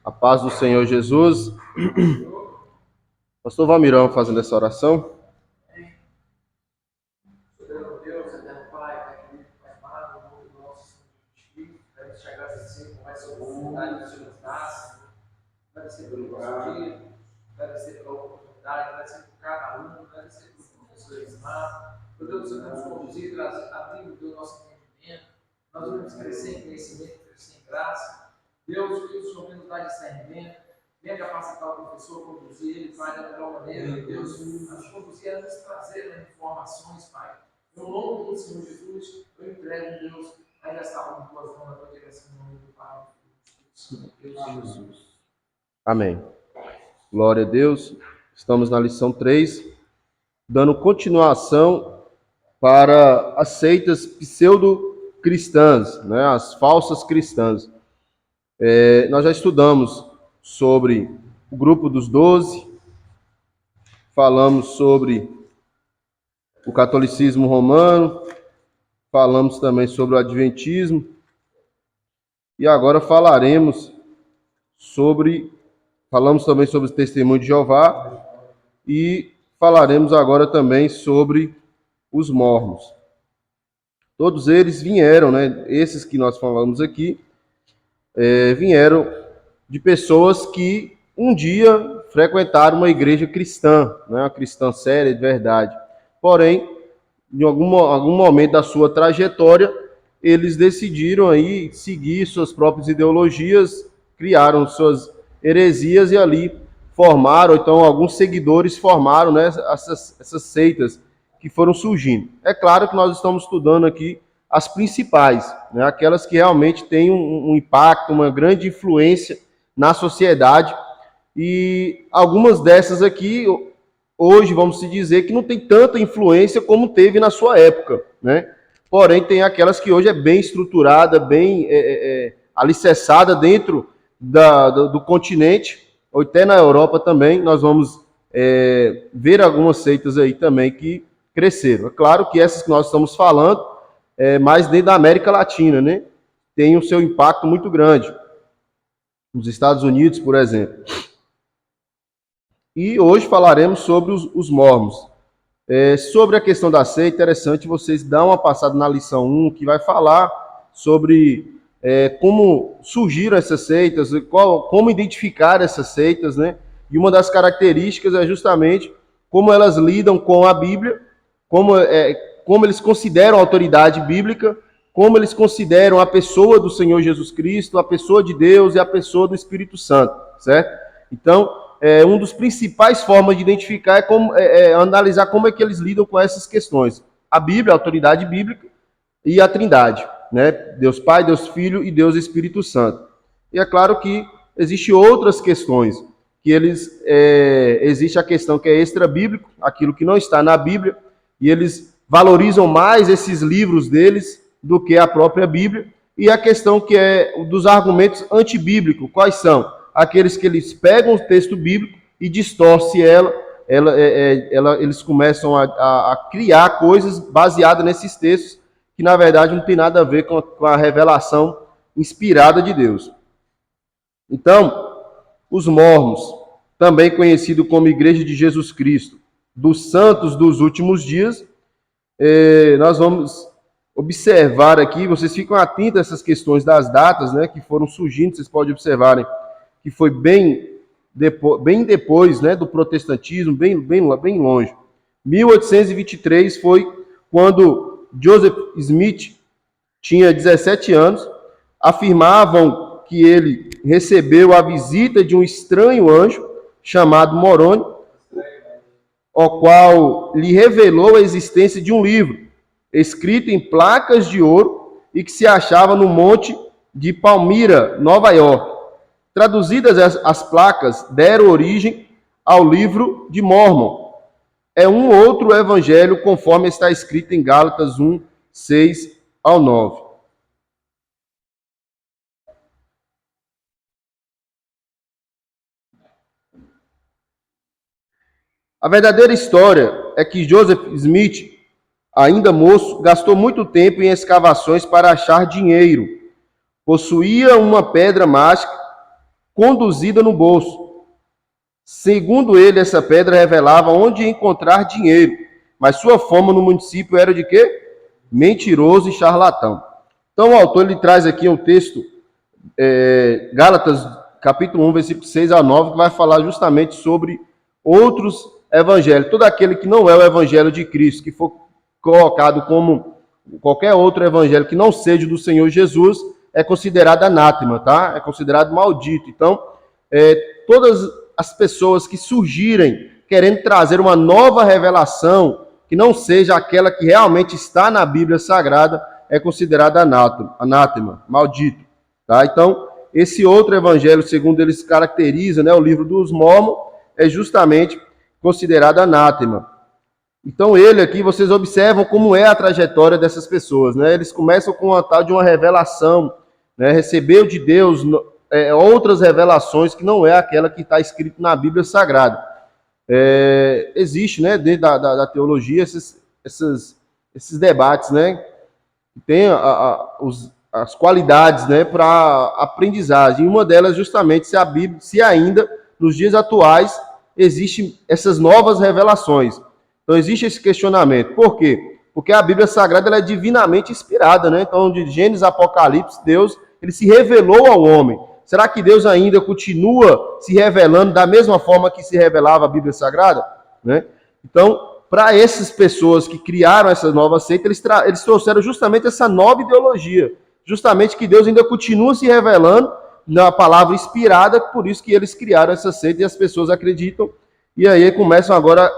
A paz do Senhor Jesus. Pastor Valmirão fazendo essa oração. Deus, eterno Pai, querido, Pai amado, no nome do nosso Senhor Jesus Cristo, queremos te agradecer por mais uma oportunidade que o Senhor nos dá, agradecer pelo nosso dia, agradecer pela oportunidade, agradecer por cada aluno, agradecer pelos professores lá, por Deus, Senhor, nos conduzir, abrir o nosso entendimento, nós vamos crescer em conhecimento, crescer em graça. Deus, que o Senhor venha nos dar discernimento, venha capacitar o professor, conduzir ele, Pai, da melhor maneira, Deus, a nos conduzir, a nos trazer informações, Pai. No nome do Senhor Jesus, eu entrego, Deus, ainda estava em tuas mãos, na tua direção, em nome do Pai, do Filho, Deus Jesus. Amém. Glória a Deus. Estamos na lição 3, dando continuação para as seitas pseudo-cristãs, né? As falsas cristãs. Nós já estudamos sobre o grupo dos 12, falamos sobre o catolicismo romano, falamos também sobre o adventismo, e agora falamos também sobre o testemunho de Jeová, e falaremos agora também sobre os mormons. Todos eles vieram, né? Esses que nós falamos aqui, vieram de pessoas que um dia frequentaram uma igreja cristã, né? Uma cristã séria, de verdade. Porém, em algum momento da sua trajetória, eles decidiram aí seguir suas próprias ideologias, criaram suas heresias e ali formaram, então alguns seguidores formaram, né, essas seitas que foram surgindo. É claro que nós estamos estudando aqui as principais, né, aquelas que realmente têm um impacto, uma grande influência na sociedade, e algumas dessas aqui hoje, vamos se dizer, que não tem tanta influência como teve na sua época, né? Porém, tem aquelas que hoje é bem estruturada, bem alicerçada dentro do continente, ou até na Europa também. Nós vamos ver algumas seitas aí também que cresceram. É claro que essas que nós estamos falando, mais dentro da América Latina, né? Tem o seu impacto muito grande. Nos Estados Unidos, por exemplo. E hoje falaremos sobre os mormons. Sobre a questão da seita, é interessante vocês dar uma passada na lição 1, que vai falar sobre como surgiram essas seitas, como identificar essas seitas, né? E uma das características é justamente como elas lidam com a Bíblia, como eles consideram a autoridade bíblica, como eles consideram a pessoa do Senhor Jesus Cristo, a pessoa de Deus e a pessoa do Espírito Santo, certo? Então, uma das principais formas de identificar é analisar como é que eles lidam com essas questões. A Bíblia, a autoridade bíblica, e a Trindade, né? Deus Pai, Deus Filho e Deus Espírito Santo. E é claro que existem outras questões, que existe a questão que é extra-bíblico, aquilo que não está na Bíblia, e eles valorizam mais esses livros deles do que a própria Bíblia, e a questão que é dos argumentos antibíblicos. Quais são? Aqueles que eles pegam o texto bíblico e distorcem eles começam a criar coisas baseadas nesses textos que, na verdade, não tem nada a ver com a revelação inspirada de Deus. Então, os mormons, também conhecido como Igreja de Jesus Cristo, dos Santos dos Últimos Dias, nós vamos observar aqui, vocês ficam atentos a essas questões das datas, né, que foram surgindo, vocês podem observarem que foi bem depois, né, do protestantismo, bem longe. 1823 foi quando Joseph Smith tinha 17 anos, afirmavam que ele recebeu a visita de um estranho anjo chamado Moroni, o qual lhe revelou a existência de um livro escrito em placas de ouro e que se achava no Monte de Palmyra, Nova York. Traduzidas as placas, deram origem ao livro de Mórmon. É um outro evangelho, conforme está escrito em Gálatas 1, 6 ao 9. A verdadeira história é que Joseph Smith, ainda moço, gastou muito tempo em escavações para achar dinheiro. Possuía uma pedra mágica conduzida no bolso. Segundo ele, essa pedra revelava onde encontrar dinheiro, mas sua fama no município era de quê? Mentiroso e charlatão. Então o autor ele traz aqui um texto, Gálatas capítulo 1, versículo 6 a 9, que vai falar justamente sobre outros evangelhos. Todo aquele que não é o evangelho de Cristo, que for colocado como qualquer outro evangelho que não seja do Senhor Jesus, é considerado anátema, tá? É considerado maldito. Então, todas as pessoas que surgirem querendo trazer uma nova revelação, que não seja aquela que realmente está na Bíblia Sagrada, é considerado anátema, maldito, tá? Então, esse outro evangelho, segundo eles caracteriza, né, o livro dos Mormons, é justamente considerado anátema. Então ele aqui, vocês observam como é a trajetória dessas pessoas, né? Eles começam com a tal de uma revelação, né? Recebeu de Deus outras revelações que não é aquela que está escrita na Bíblia Sagrada. Existe, né, dentro da teologia esses debates, né? Tem as qualidades, né, para aprendizagem. E uma delas justamente se a Bíblia, se ainda nos dias atuais existem essas novas revelações. Então existe esse questionamento. Por quê? Porque a Bíblia Sagrada ela é divinamente inspirada, né? Então de Gênesis a Apocalipse, Deus ele se revelou ao homem. Será que Deus ainda continua se revelando da mesma forma que se revelava a Bíblia Sagrada, né? Então, para essas pessoas que criaram essa nova seita, eles trouxeram justamente essa nova ideologia, justamente que Deus ainda continua se revelando na palavra inspirada, por isso que eles criaram essa seita e as pessoas acreditam, e aí começam agora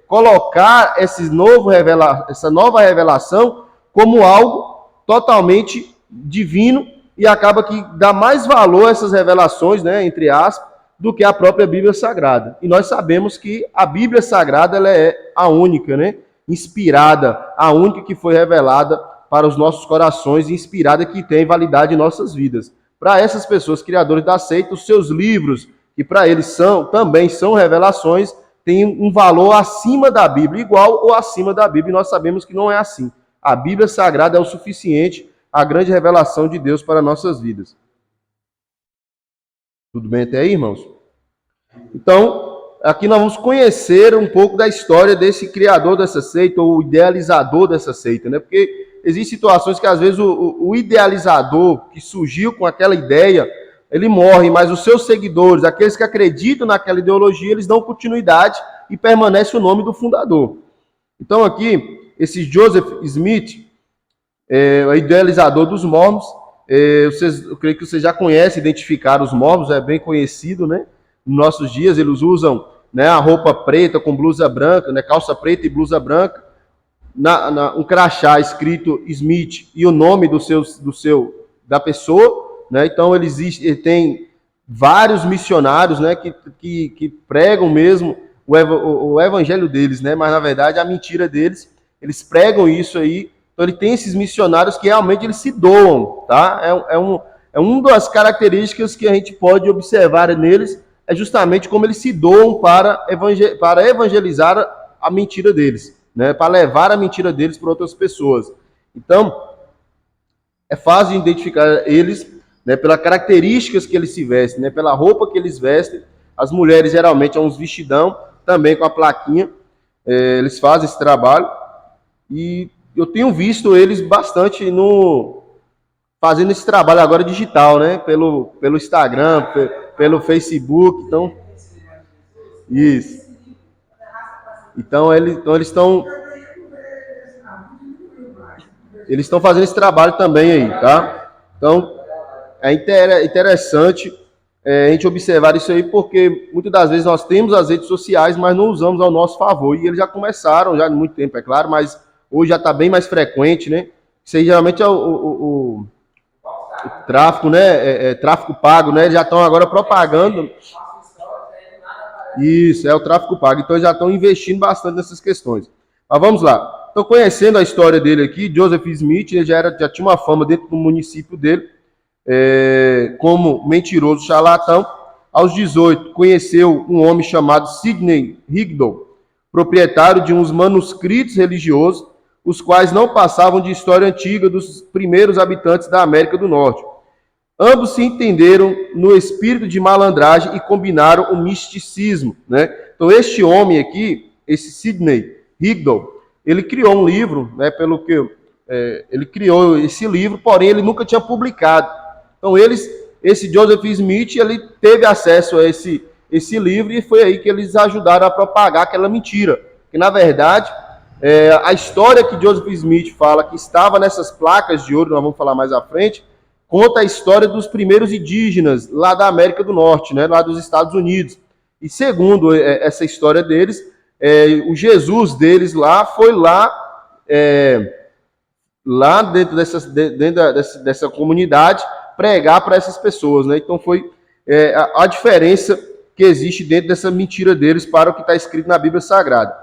colocar essa nova revelação como algo totalmente divino, e acaba que dá mais valor a essas revelações, né, entre aspas, do que a própria Bíblia Sagrada. E nós sabemos que a Bíblia Sagrada ela é a única, né, inspirada, a única que foi revelada para os nossos corações, inspirada que tem validade em nossas vidas. Para essas pessoas criadoras da seita, os seus livros, que para eles também são revelações, têm um valor acima da Bíblia, igual ou acima da Bíblia, e nós sabemos que não é assim. A Bíblia Sagrada é o suficiente, a grande revelação de Deus para nossas vidas. Tudo bem até aí, irmãos? Então, aqui nós vamos conhecer um pouco da história desse criador dessa seita, ou idealizador dessa seita, né? Porque existem situações que às vezes o idealizador que surgiu com aquela ideia, ele morre, mas os seus seguidores, aqueles que acreditam naquela ideologia, eles dão continuidade e permanece o nome do fundador. Então aqui, esse Joseph Smith, o idealizador dos Mormons, eu creio que vocês já conhecem, identificaram os Mormons, é bem conhecido, né? Nos nossos dias eles usam, né, a roupa preta com blusa branca, né, calça preta e blusa branca, um crachá escrito Smith e o nome da pessoa, né? Então ele tem vários missionários, né, que pregam mesmo o evangelho deles, né? Mas na verdade a mentira deles, eles pregam isso aí. Então ele tem esses missionários que realmente eles se doam, tá? Uma das características que a gente pode observar neles é justamente como eles se doam para evangelizar a mentira deles, né? Para levar a mentira deles para outras pessoas. Então é fácil de identificar eles, né, pelas características que eles se vestem, né? Pela roupa que eles vestem. As mulheres geralmente é uns vestidão, também com a plaquinha. Eles fazem esse trabalho e eu tenho visto eles bastante fazendo esse trabalho agora digital, né? Pelo Instagram, pelo Facebook. Então, isso. Então eles estão fazendo esse trabalho também aí, tá? Então é interessante a gente observar isso aí, porque muitas das vezes nós temos as redes sociais, mas não usamos ao nosso favor. E eles já começaram, já há muito tempo, é claro, mas hoje já está bem mais frequente, né? Isso aí geralmente é o tráfico, né? Tráfico pago, né? Eles já estão agora propagando. Isso, é o tráfico pago. Então eles já estão investindo bastante nessas questões. Mas vamos lá. Então, conhecendo a história dele aqui, Joseph Smith, ele já tinha uma fama dentro do município dele, como mentiroso charlatão. Aos 18, conheceu um homem chamado Sidney Rigdon, proprietário de uns manuscritos religiosos, os quais não passavam de história antiga dos primeiros habitantes da América do Norte. Ambos se entenderam no espírito de malandragem e combinaram o misticismo, né? Então, este homem aqui, esse Sidney Rigdon, ele criou um livro, né? Ele criou esse livro, porém ele nunca tinha publicado. Então, esse Joseph Smith, ele teve acesso a esse livro e foi aí que eles ajudaram a propagar aquela mentira. Que, na verdade, a história que Joseph Smith fala que estava nessas placas de ouro, nós vamos falar mais à frente, conta a história dos primeiros indígenas lá da América do Norte, né, lá dos Estados Unidos. E segundo essa história deles, o Jesus deles lá foi lá dentro dessa comunidade pregar para essas pessoas, né? Então foi a diferença que existe dentro dessa mentira deles para o que está escrito na Bíblia Sagrada.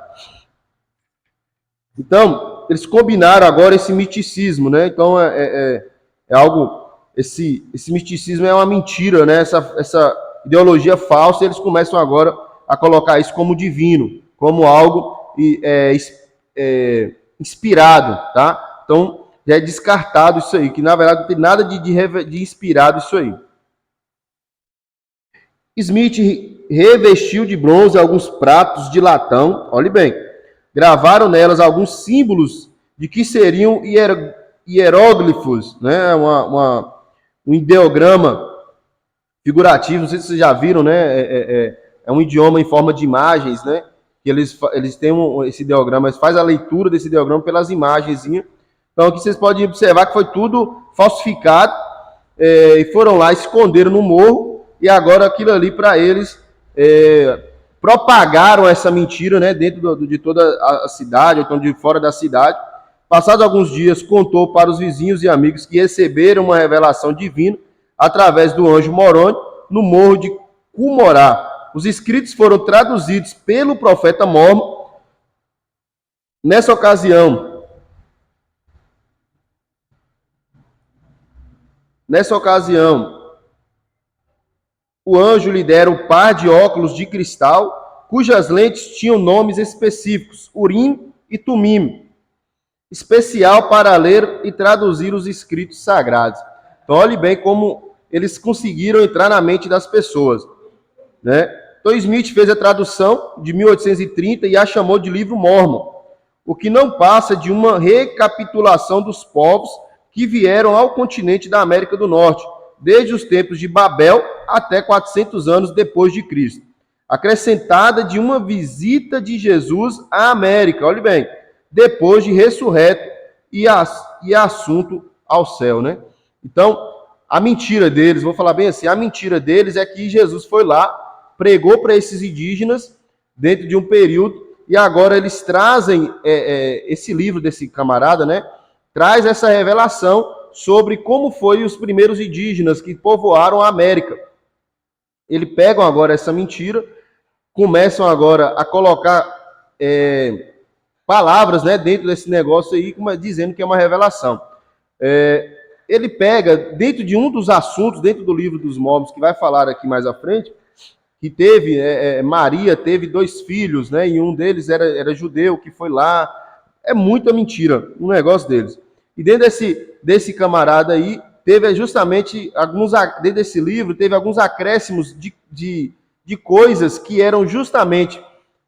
Então, eles combinaram agora esse miticismo, né? Então, é algo... Esse misticismo é uma mentira, né? Essa ideologia falsa, e eles começam agora a colocar isso como divino, como algo inspirado, tá? Então, já é descartado isso aí, que na verdade não tem nada de inspirado isso aí. Smith revestiu de bronze alguns pratos de latão, olhe bem, gravaram nelas alguns símbolos de que seriam hieróglifos, né? Um ideograma figurativo, não sei se vocês já viram, né? É um idioma em forma de imagens, né? Que eles têm esse ideograma, eles fazem a leitura desse ideograma pelas imagens. Então aqui vocês podem observar que foi tudo falsificado, e foram lá, esconderam no morro, e agora aquilo ali para eles propagaram essa mentira, né? Dentro de toda a cidade, ou então de fora da cidade. Passados alguns dias, contou para os vizinhos e amigos que receberam uma revelação divina através do anjo Moroni no morro de Cumorá. Os escritos foram traduzidos pelo profeta Mormon. Nessa ocasião, o anjo lhe dera um par de óculos de cristal, cujas lentes tinham nomes específicos, Urim e Tumim, especial para ler e traduzir os escritos sagrados. Então, olhe bem como eles conseguiram entrar na mente das pessoas, né? Então, Smith fez a tradução de 1830 e a chamou de livro Mormon, o que não passa de uma recapitulação dos povos que vieram ao continente da América do Norte, desde os tempos de Babel até 400 anos depois de Cristo, acrescentada de uma visita de Jesus à América, olhe bem, depois de ressurreto e assunto ao céu, né? Então, a mentira deles, vou falar bem assim, a mentira deles é que Jesus foi lá, pregou para esses indígenas dentro de um período, e agora eles trazem esse livro desse camarada, né? Traz essa revelação sobre como foi os primeiros indígenas que povoaram a América. Eles pegam agora essa mentira, começam agora a colocar palavras, né, dentro desse negócio aí, dizendo que é uma revelação. Ele pega, dentro de um dos assuntos, dentro do livro dos Mormons, que vai falar aqui mais à frente, que teve, Maria teve 2 filhos, né, e um deles era judeu, que foi lá. É muita mentira o negócio deles. E dentro desse camarada aí, teve justamente, dentro desse livro, teve alguns acréscimos de coisas que eram justamente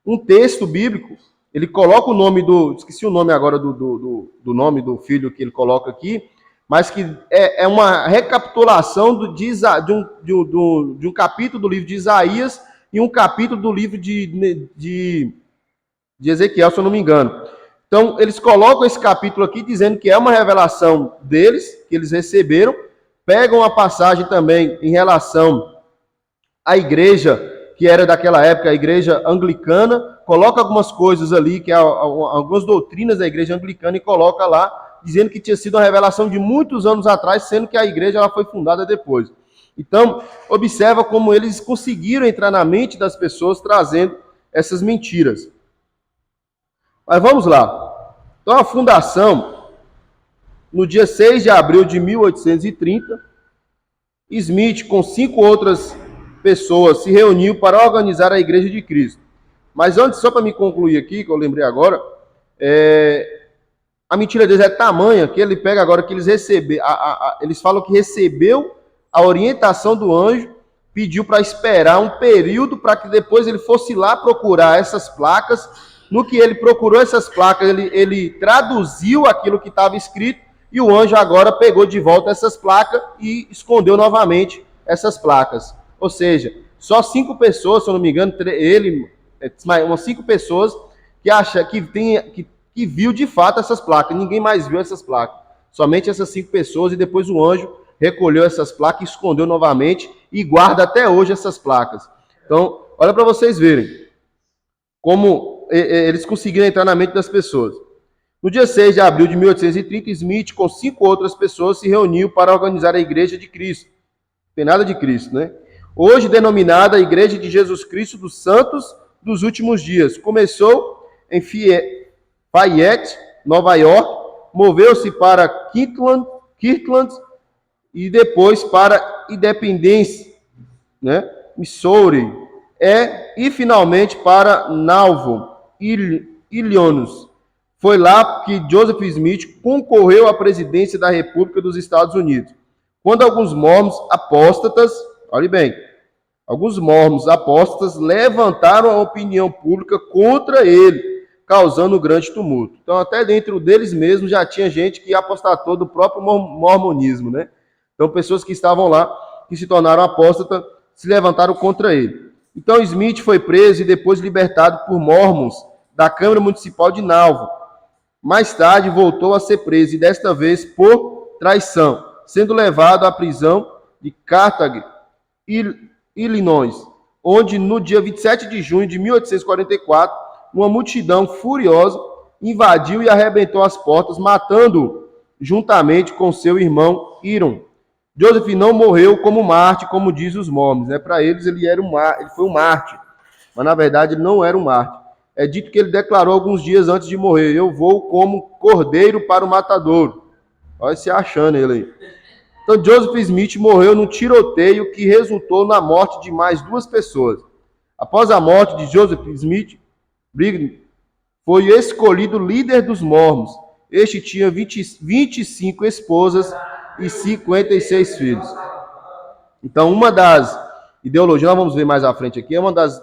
um texto bíblico. Ele coloca o nome esqueci o nome agora do nome do filho que ele coloca aqui, mas que é uma recapitulação de um capítulo do livro de Isaías e um capítulo do livro de Ezequiel, se eu não me engano. Então, eles colocam esse capítulo aqui dizendo que é uma revelação deles, que eles receberam, pegam a passagem também em relação à igreja que era daquela época, a igreja anglicana, coloca algumas coisas ali, que algumas doutrinas da igreja anglicana, e coloca lá, dizendo que tinha sido uma revelação de muitos anos atrás, sendo que a igreja ela foi fundada depois. Então, observa como eles conseguiram entrar na mente das pessoas trazendo essas mentiras. Mas vamos lá. Então, a fundação, no dia 6 de abril de 1830, Smith, com 5 outras pessoas, se reuniu para organizar a Igreja de Cristo. Mas antes, só para me concluir aqui, que eu lembrei agora, a mentira deles é tamanha que ele pega agora que eles receberam, eles falam que recebeu a orientação do anjo pediu para esperar um período para que depois ele fosse lá procurar essas placas. No que ele procurou essas placas, ele traduziu aquilo que estava escrito e o anjo agora pegou de volta essas placas e escondeu novamente essas placas. Ou seja, só 5 pessoas, se eu não me engano, umas 5 pessoas que viu de fato essas placas. Ninguém mais viu essas placas. Somente essas 5 pessoas e depois o anjo recolheu essas placas e escondeu novamente e guarda até hoje essas placas. Então, olha para vocês verem como eles conseguiram entrar na mente das pessoas. No dia 6 de abril de 1830, Smith, com 5 outras pessoas, se reuniu para organizar a Igreja de Cristo. Não tem nada de Cristo, né? Hoje denominada Igreja de Jesus Cristo dos Santos dos Últimos Dias. Começou em Fayette, Nova York, moveu-se para Kirtland e depois para Independence, né? Missouri, e finalmente para Nauvoo, Illinois. Foi lá que Joseph Smith concorreu à presidência da República dos Estados Unidos. Quando alguns mormons apóstatas, olhe bem, alguns mormons apóstatas levantaram a opinião pública contra ele, causando um grande tumulto. Então, até dentro deles mesmos já tinha gente que apostatou do próprio mormonismo, né? Então, pessoas que estavam lá, que se tornaram apóstatas, se levantaram contra ele. Então, Smith foi preso e depois libertado por mormons da Câmara Municipal de Nauvoo. Mais tarde, voltou a ser preso, e desta vez por traição, sendo levado à prisão de Carthage, Illinois, onde no dia 27 de junho de 1844, uma multidão furiosa invadiu e arrebentou as portas, matando-o juntamente com seu irmão Hiram. Joseph não morreu como mártir, como diz os mormons, né? Para eles ele foi um mártir, mas na verdade ele não era um mártir. É dito que ele declarou alguns dias antes de morrer: eu vou como cordeiro para o matadouro. Olha se achando ele aí. Então Joseph Smith morreu num tiroteio que resultou na morte de mais 2 pessoas. Após a morte de Joseph Smith, Brigham foi escolhido líder dos mormons. Este tinha 25 esposas e 56 filhos. Então, uma das ideologias, nós vamos ver mais à frente aqui, uma das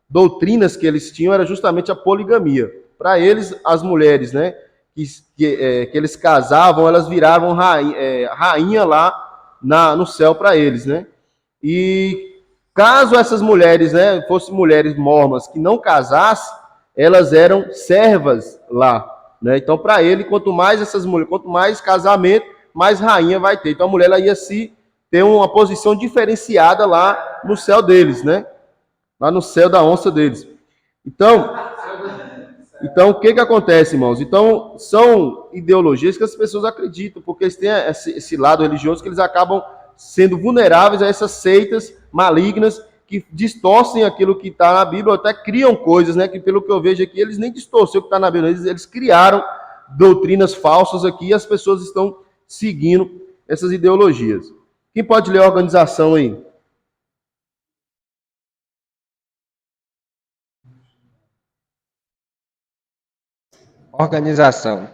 doutrinas que eles tinham era justamente a poligamia. Para eles, as mulheres, né, que eles casavam, elas viravam rainha lá no céu para eles, né? E caso essas mulheres, né, fossem mulheres mormons que não casassem, elas eram servas lá, né? Então, para ele, quanto mais casamento, mais rainha vai ter. Então, a mulher ela ia ter uma posição diferenciada lá no céu deles, né? Lá no céu da onça deles. Então o que acontece, irmãos? Então, são ideologias que as pessoas acreditam, porque eles têm esse lado religioso que eles acabam sendo vulneráveis a essas seitas malignas que distorcem aquilo que está na Bíblia, ou até criam coisas, né? Que pelo que eu vejo aqui, eles nem distorcem o que está na Bíblia, eles criaram doutrinas falsas aqui e as pessoas estão seguindo essas ideologias. Quem pode ler a organização aí? Organização.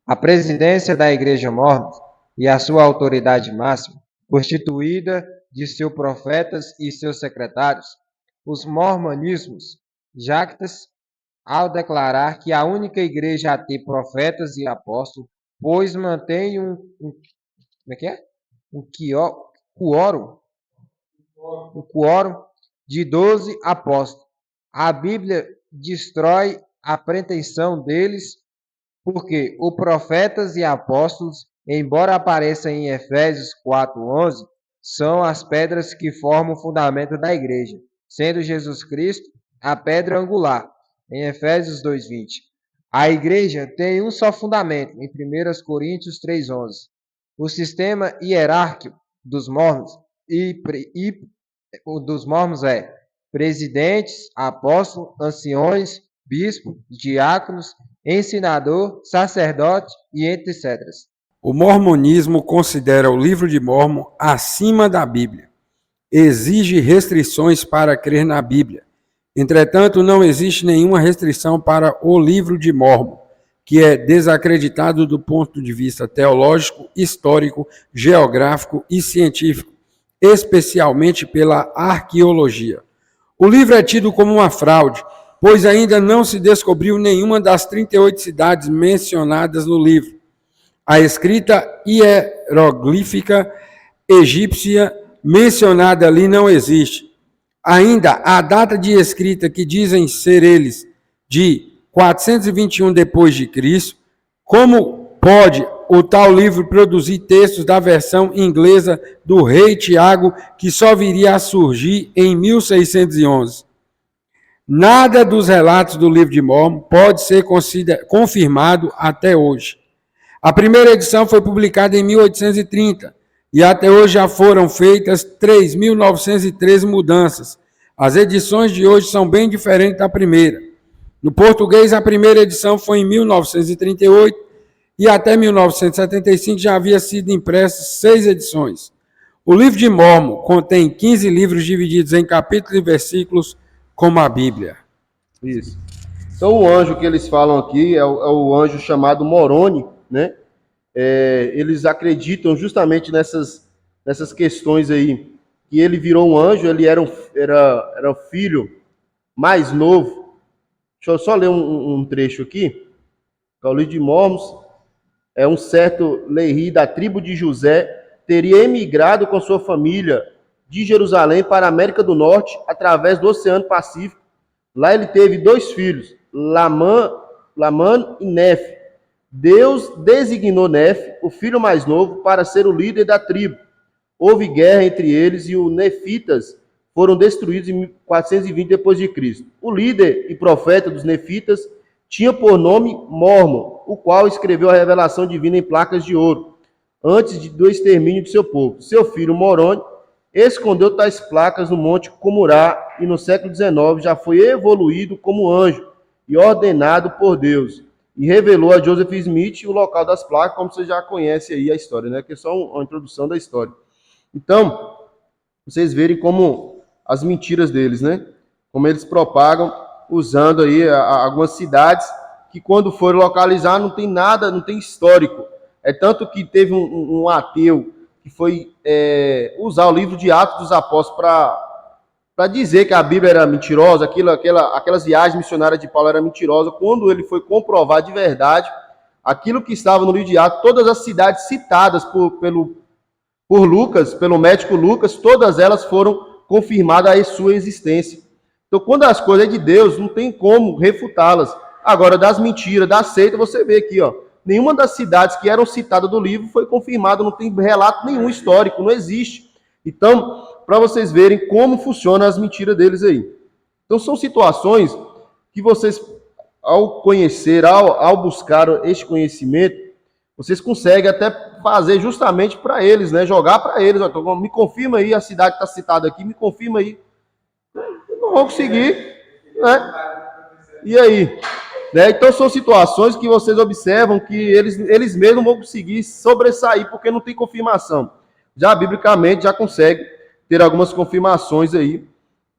A presidência da Igreja Mórmon e a sua autoridade máxima, constituída de seus profetas e seus secretários, os mormonismos jactam ao declarar que a única igreja a ter profetas e apóstolos, pois mantém um quórum de 12 apóstolos. A Bíblia destrói a pretensão deles, porque os profetas e apóstolos, embora apareçam em Efésios 4:11, são as pedras que formam o fundamento da igreja, sendo Jesus Cristo a pedra angular, em Efésios 2:20. A igreja tem um só fundamento, em 1 Coríntios 3:11. O sistema hierárquico dos mormons é presidentes, apóstolos, anciões, bispo, diáconos, ensinador, sacerdote e etc. O mormonismo considera o livro de Mórmon acima da Bíblia. Exige restrições para crer na Bíblia. Entretanto, não existe nenhuma restrição para o livro de Mórmon. que é desacreditado do ponto de vista teológico, histórico, geográfico e científico, especialmente pela arqueologia. O livro é tido como uma fraude, pois ainda não se descobriu nenhuma das 38 cidades mencionadas no livro. A escrita hieroglífica egípcia mencionada ali não existe. Ainda a data de escrita, que dizem ser eles de 421 depois de Cristo, como pode o tal livro produzir textos da versão inglesa do rei Tiago, que só viria a surgir em 1611? Nada dos relatos do livro de Mórmon pode ser confirmado até hoje. A primeira edição foi publicada em 1830 e até hoje já foram feitas 3.913 mudanças. As edições de hoje são bem diferentes da primeira. No português, a primeira edição foi em 1938 e até 1975 já havia sido impressas 6 edições. O livro de Mórmon contém 15 livros divididos em capítulos e versículos, como a Bíblia. Isso. Então, o anjo que eles falam aqui é o anjo chamado Moroni, né? Eles acreditam justamente nessas questões aí, que ele virou um anjo, ele era o filho mais novo. Deixa eu só ler um trecho aqui. O livro de Mórmon, um certo Lehi da tribo de José teria emigrado com sua família de Jerusalém para a América do Norte através do Oceano Pacífico. Lá ele teve 2 filhos, Lamã e Nefe. Deus designou Nefe, o filho mais novo, para ser o líder da tribo. Houve guerra entre eles e os nefitas foram destruídos em 420 depois de Cristo. O líder e profeta dos nefitas tinha por nome Mórmon, o qual escreveu a revelação divina em placas de ouro, antes do extermínio de seu povo. Seu filho Moroni escondeu tais placas no Monte Cumurá e no século XIX já foi evoluído como anjo e ordenado por Deus. E revelou a Joseph Smith o local das placas, como você já conhece aí a história, né? Que é só uma introdução da história. Então, vocês verem como as mentiras deles, né? Como eles propagam, usando aí algumas cidades que quando foram localizar não tem nada, não tem histórico. É tanto que teve um ateu que foi usar o livro de Atos dos Apóstolos para dizer que a Bíblia era mentirosa, aquelas viagens missionárias de Paulo eram mentirosas. Quando ele foi comprovar de verdade aquilo que estava no livro de Atos, todas as cidades citadas por Lucas, pelo médico Lucas, todas elas foram confirmadas a sua existência. Então, quando as coisas é de Deus, não tem como refutá-las. Agora, das mentiras, da seita, você vê aqui, ó, nenhuma das cidades que eram citadas do livro foi confirmada, não tem relato nenhum histórico, não existe. Então, para vocês verem como funcionam as mentiras deles aí. Então, são situações que vocês, ao conhecer, ao buscar este conhecimento, vocês conseguem até fazer justamente para eles, né? Jogar para eles. Ó, então, me confirma aí a cidade que está citada aqui, me confirma aí. Não vão conseguir, né? E aí? Né? Então, são situações que vocês observam que eles mesmos vão conseguir sobressair, porque não tem confirmação. Já, biblicamente, já consegue ter algumas confirmações aí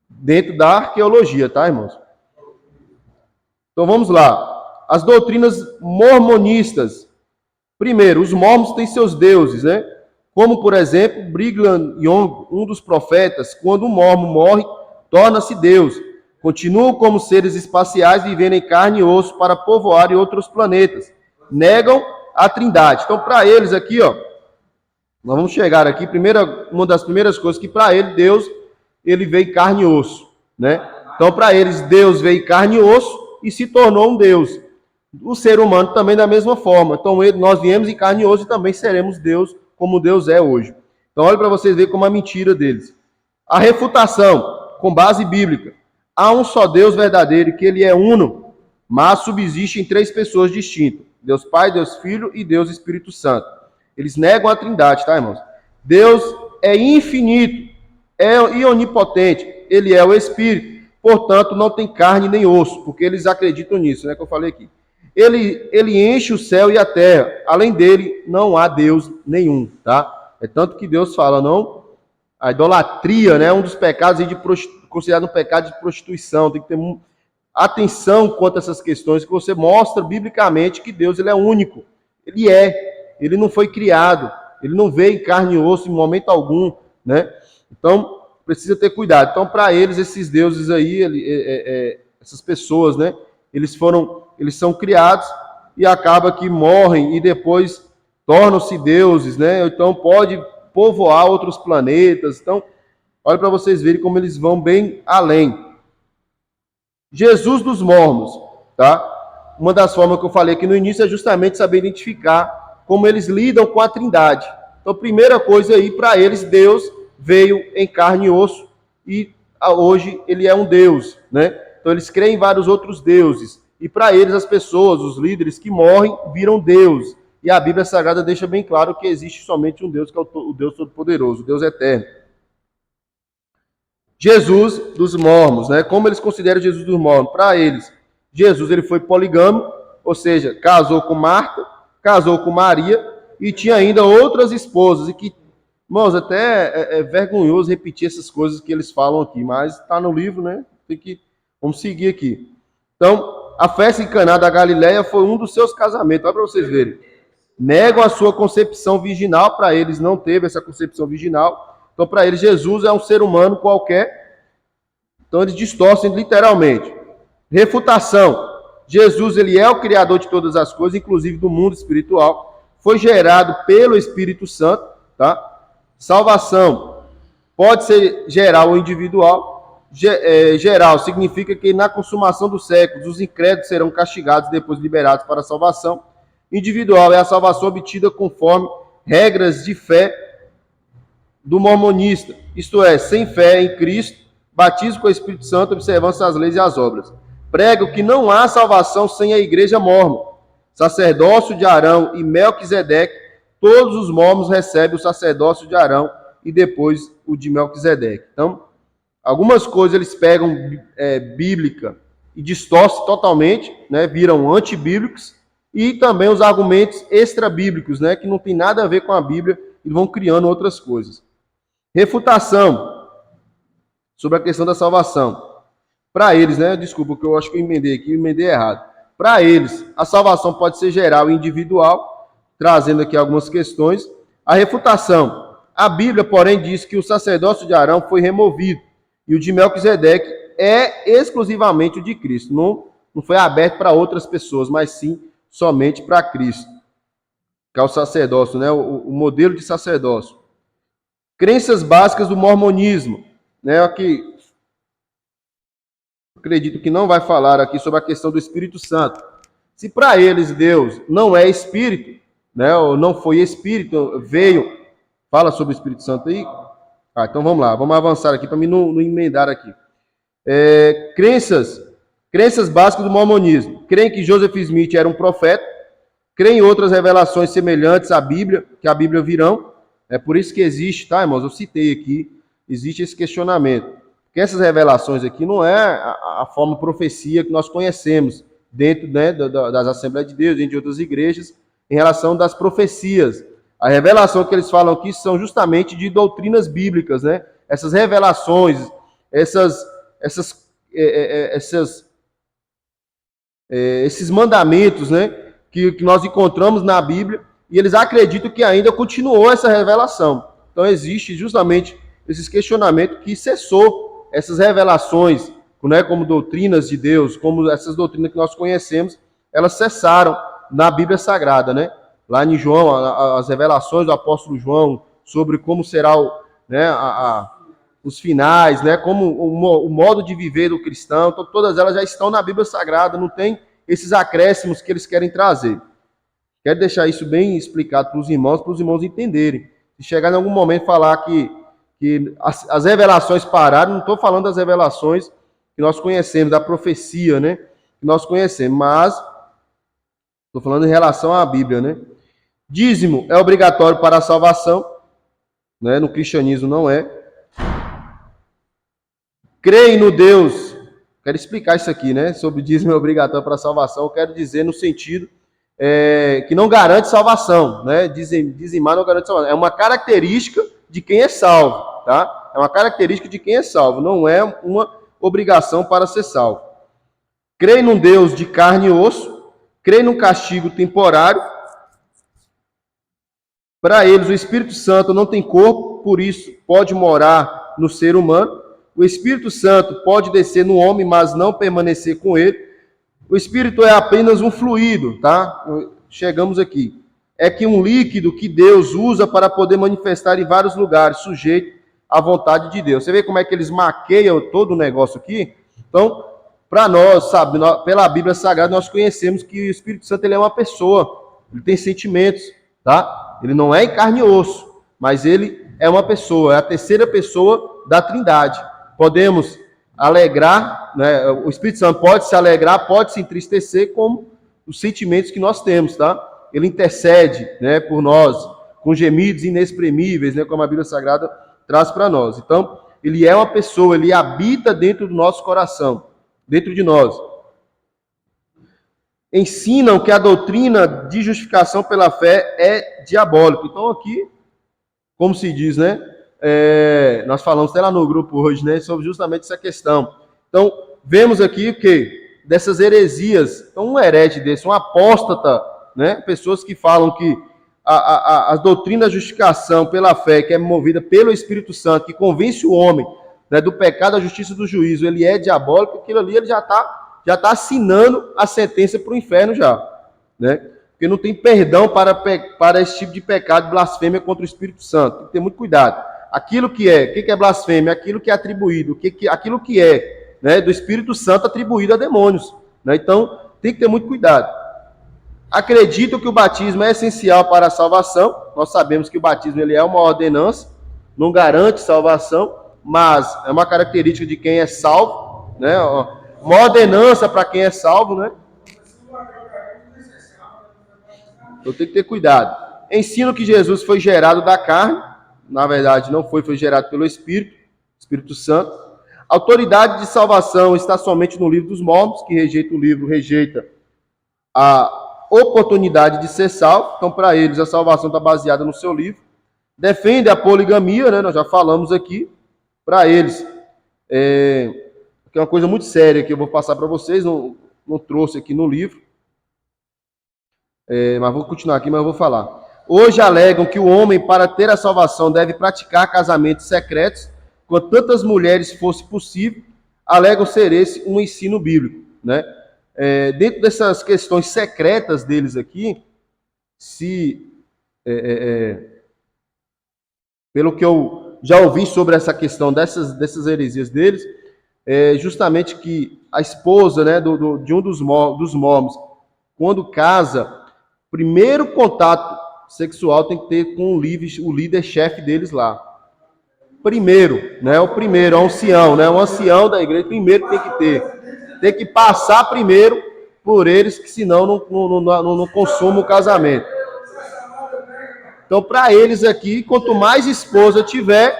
dentro da arqueologia, tá, irmãos? Então, vamos lá. As doutrinas mormonistas. Primeiro, os mormons têm seus deuses, né? Como, por exemplo, Brigham Young, um dos profetas, quando um mormon morre, torna-se Deus. Continuam como seres espaciais vivendo em carne e osso para povoar outros planetas. Negam a Trindade. Então, para eles aqui, ó, nós vamos chegar aqui, uma das primeiras coisas que para ele, Deus, ele veio em carne e osso, né? Então, para eles, Deus veio em carne e osso e se tornou um Deus. O ser humano também da mesma forma. Então, nós viemos em carne e osso e também seremos Deus, como Deus é hoje. Então, olha para vocês verem como a mentira deles. A refutação, com base bíblica. Há um só Deus verdadeiro, que ele é uno, mas subsiste em 3 pessoas distintas. Deus Pai, Deus Filho e Deus Espírito Santo. Eles negam a Trindade, tá, irmãos? Deus é infinito, e onipotente. Ele é o Espírito. Portanto, não tem carne nem osso, porque eles acreditam nisso, né, que eu falei aqui. Ele enche o céu e a terra. Além dele, não há Deus nenhum, tá? É tanto que Deus fala, não... A idolatria, né, é um dos pecados aí considerado um pecado de prostituição. Tem que ter atenção quanto a essas questões, que você mostra biblicamente que Deus ele é único. Ele não foi criado, ele não veio em carne e osso em momento algum, né? Então, precisa ter cuidado. Então, para eles, esses deuses aí, essas pessoas, né? Eles são criados e acaba que morrem e depois tornam-se deuses, né? Então, pode povoar outros planetas. Então, olha para vocês verem como eles vão bem além. Jesus dos mormons, tá? Uma das formas que eu falei aqui no início é justamente saber identificar como eles lidam com a Trindade. Então, primeira coisa aí, para eles, Deus veio em carne e osso e hoje ele é um Deus, né? Então, eles creem em vários outros deuses. E para eles, as pessoas, os líderes que morrem, viram Deus. E a Bíblia Sagrada deixa bem claro que existe somente um Deus, que é o Deus Todo-Poderoso, o Deus Eterno. Jesus dos mormons, né? Como eles consideram Jesus dos mormons? Para eles, Jesus ele foi poligâmico, ou seja, casou com Marta, casou com Maria e tinha ainda outras esposas. E que, irmãos, até é vergonhoso repetir essas coisas que eles falam aqui, mas está no livro, né? Vamos seguir aqui. Então, a festa em Caná da Galileia foi um dos seus casamentos. Olha para vocês verem. Negam a sua concepção virginal, para eles não teve essa concepção virginal. Então, para eles, Jesus é um ser humano qualquer. Então, eles distorcem literalmente. Refutação. Jesus, ele é o Criador de todas as coisas, inclusive do mundo espiritual. Foi gerado pelo Espírito Santo, tá? Salvação pode ser geral ou individual. Geral significa que na consumação dos séculos, os incrédulos serão castigados e depois liberados para a salvação. Individual é a salvação obtida conforme regras de fé do mormonista, isto é, sem fé em Cristo, batismo com o Espírito Santo, observância das leis e as obras. Prego que não há salvação sem a igreja mórmon. Sacerdócio de Arão e Melquisedeque, todos os mórmons recebem o sacerdócio de Arão e depois o de Melquisedeque. Então, algumas coisas eles pegam bíblica e distorcem totalmente, né, viram antibíblicos, e também os argumentos extra-bíblicos, né, que não tem nada a ver com a Bíblia e vão criando outras coisas. Refutação sobre a questão da salvação. Para eles, né? Desculpa, que eu acho que eu emendei errado. Para eles, a salvação pode ser geral e individual, trazendo aqui algumas questões. A refutação. A Bíblia, porém, diz que o sacerdócio de Arão foi removido e o de Melquisedeque é exclusivamente o de Cristo. Não foi aberto para outras pessoas, mas sim somente para Cristo. Que é o sacerdócio, né? O modelo de sacerdócio. Crenças básicas do mormonismo, né? Aqui, acredito que não vai falar aqui sobre a questão do Espírito Santo. Se para eles Deus não é Espírito, né? Ou não foi Espírito, veio. Fala sobre o Espírito Santo aí? Então vamos lá, vamos avançar aqui para mim não emendar aqui. Crenças básicas do mormonismo. Creem que Joseph Smith era um profeta, creem em outras revelações semelhantes à Bíblia, que a Bíblia virão. É por isso que existe, tá, irmãos? Eu citei aqui, existe esse questionamento. Porque essas revelações aqui não é a forma profecia que nós conhecemos dentro, né, das Assembleias de Deus, dentro de outras igrejas, em relação das profecias. A revelação que eles falam aqui são justamente de doutrinas bíblicas, né? Essas revelações, esses mandamentos, né, que nós encontramos na Bíblia, e eles acreditam que ainda continuou essa revelação. Então existe justamente esses questionamentos que cessou essas revelações, né, como doutrinas de Deus, como essas doutrinas que nós conhecemos, elas cessaram na Bíblia Sagrada, né? Lá em João, as revelações do apóstolo João sobre como será os finais, né? Como o modo de viver do cristão, então, todas elas já estão na Bíblia Sagrada, não tem esses acréscimos que eles querem trazer. Quero deixar isso bem explicado para os irmãos entenderem. Se chegar em algum momento e falar que as revelações pararam, não estou falando das revelações que nós conhecemos, da profecia, né? Que nós conhecemos, mas estou falando em relação à Bíblia, né? Dízimo é obrigatório para a salvação, né? No cristianismo não é. Creem no Deus. Quero explicar isso aqui, né? Sobre dízimo é obrigatório para a salvação. Eu quero dizer no sentido que não garante salvação, né? Dizimar não garante salvação. É uma característica de quem é salvo, tá? É uma característica de quem é salvo. Não é uma obrigação para ser salvo. crê num Deus de carne e osso, crê num castigo temporário. Para eles, o Espírito Santo não tem corpo, por isso pode morar no ser humano. O Espírito Santo pode descer no homem, mas não permanecer com ele. O Espírito é apenas um fluido, tá? Chegamos aqui. É que um líquido que Deus usa para poder manifestar em vários lugares, sujeito à vontade de Deus. Você vê como é que eles maqueiam todo o negócio aqui? Então, para nós, sabe, pela Bíblia Sagrada, nós conhecemos que o Espírito Santo ele é uma pessoa, ele tem sentimentos, tá? Ele não é em carne e osso, mas ele é uma pessoa, é a terceira pessoa da Trindade. Podemos alegrar, né? O Espírito Santo pode se alegrar, pode se entristecer, como os sentimentos que nós temos, tá? Ele intercede, né, por nós, com gemidos inexprimíveis, né, como a Bíblia Sagrada traz para nós. Então, ele é uma pessoa, ele habita dentro do nosso coração, dentro de nós. Ensinam que a doutrina de justificação pela fé é diabólica. Então, aqui, como se diz, né, nós falamos até lá no grupo hoje, né, sobre justamente essa questão. Então, vemos aqui que dessas heresias, então um herege desse, um apóstata, né, pessoas que falam que a doutrina da justificação pela fé, que é movida pelo Espírito Santo, que convence o homem, né, do pecado, da justiça e do juízo, ele é diabólico, aquilo ali ele já está assinando a sentença para o inferno já, né? Porque não tem perdão para esse tipo de pecado, blasfêmia contra o Espírito Santo. Tem que ter muito cuidado. Aquilo que é, o que é blasfêmia? Aquilo que é atribuído, aquilo que é, né, do Espírito Santo atribuído a demônios, né? Então, tem que ter muito cuidado. Acredito que o batismo é essencial para a salvação. Nós sabemos que o batismo ele é uma ordenança, não garante salvação, mas é uma característica de quem é salvo, né? Uma ordenança para quem é salvo, né? Então tem que ter cuidado. Ensino que Jesus foi gerado da carne, na verdade não foi gerado pelo Espírito Santo. A autoridade de salvação está somente no livro dos mormons, que rejeita o livro, rejeita a oportunidade de ser salvo. Então, para eles, a salvação está baseada no seu livro. Defende a poligamia, né? Nós já falamos aqui. Para eles, que é uma coisa muito séria que eu vou passar para vocês, não trouxe aqui no livro. Mas vou continuar aqui, mas eu vou falar. Hoje alegam que o homem, para ter a salvação, deve praticar casamentos secretos, com tantas mulheres fosse possível. Alegam ser esse um ensino bíblico, né? Dentro dessas questões secretas deles aqui, pelo que eu já ouvi sobre essa questão dessas heresias deles, justamente que a esposa, né, de um dos mormons, quando casa, primeiro contato sexual tem que ter com o líder-chefe deles lá. Primeiro, né, o primeiro, o ancião, né, o ancião da igreja, primeiro tem que ter. Tem que passar primeiro por eles, que senão não consuma o casamento. Então, para eles aqui, quanto mais esposa tiver,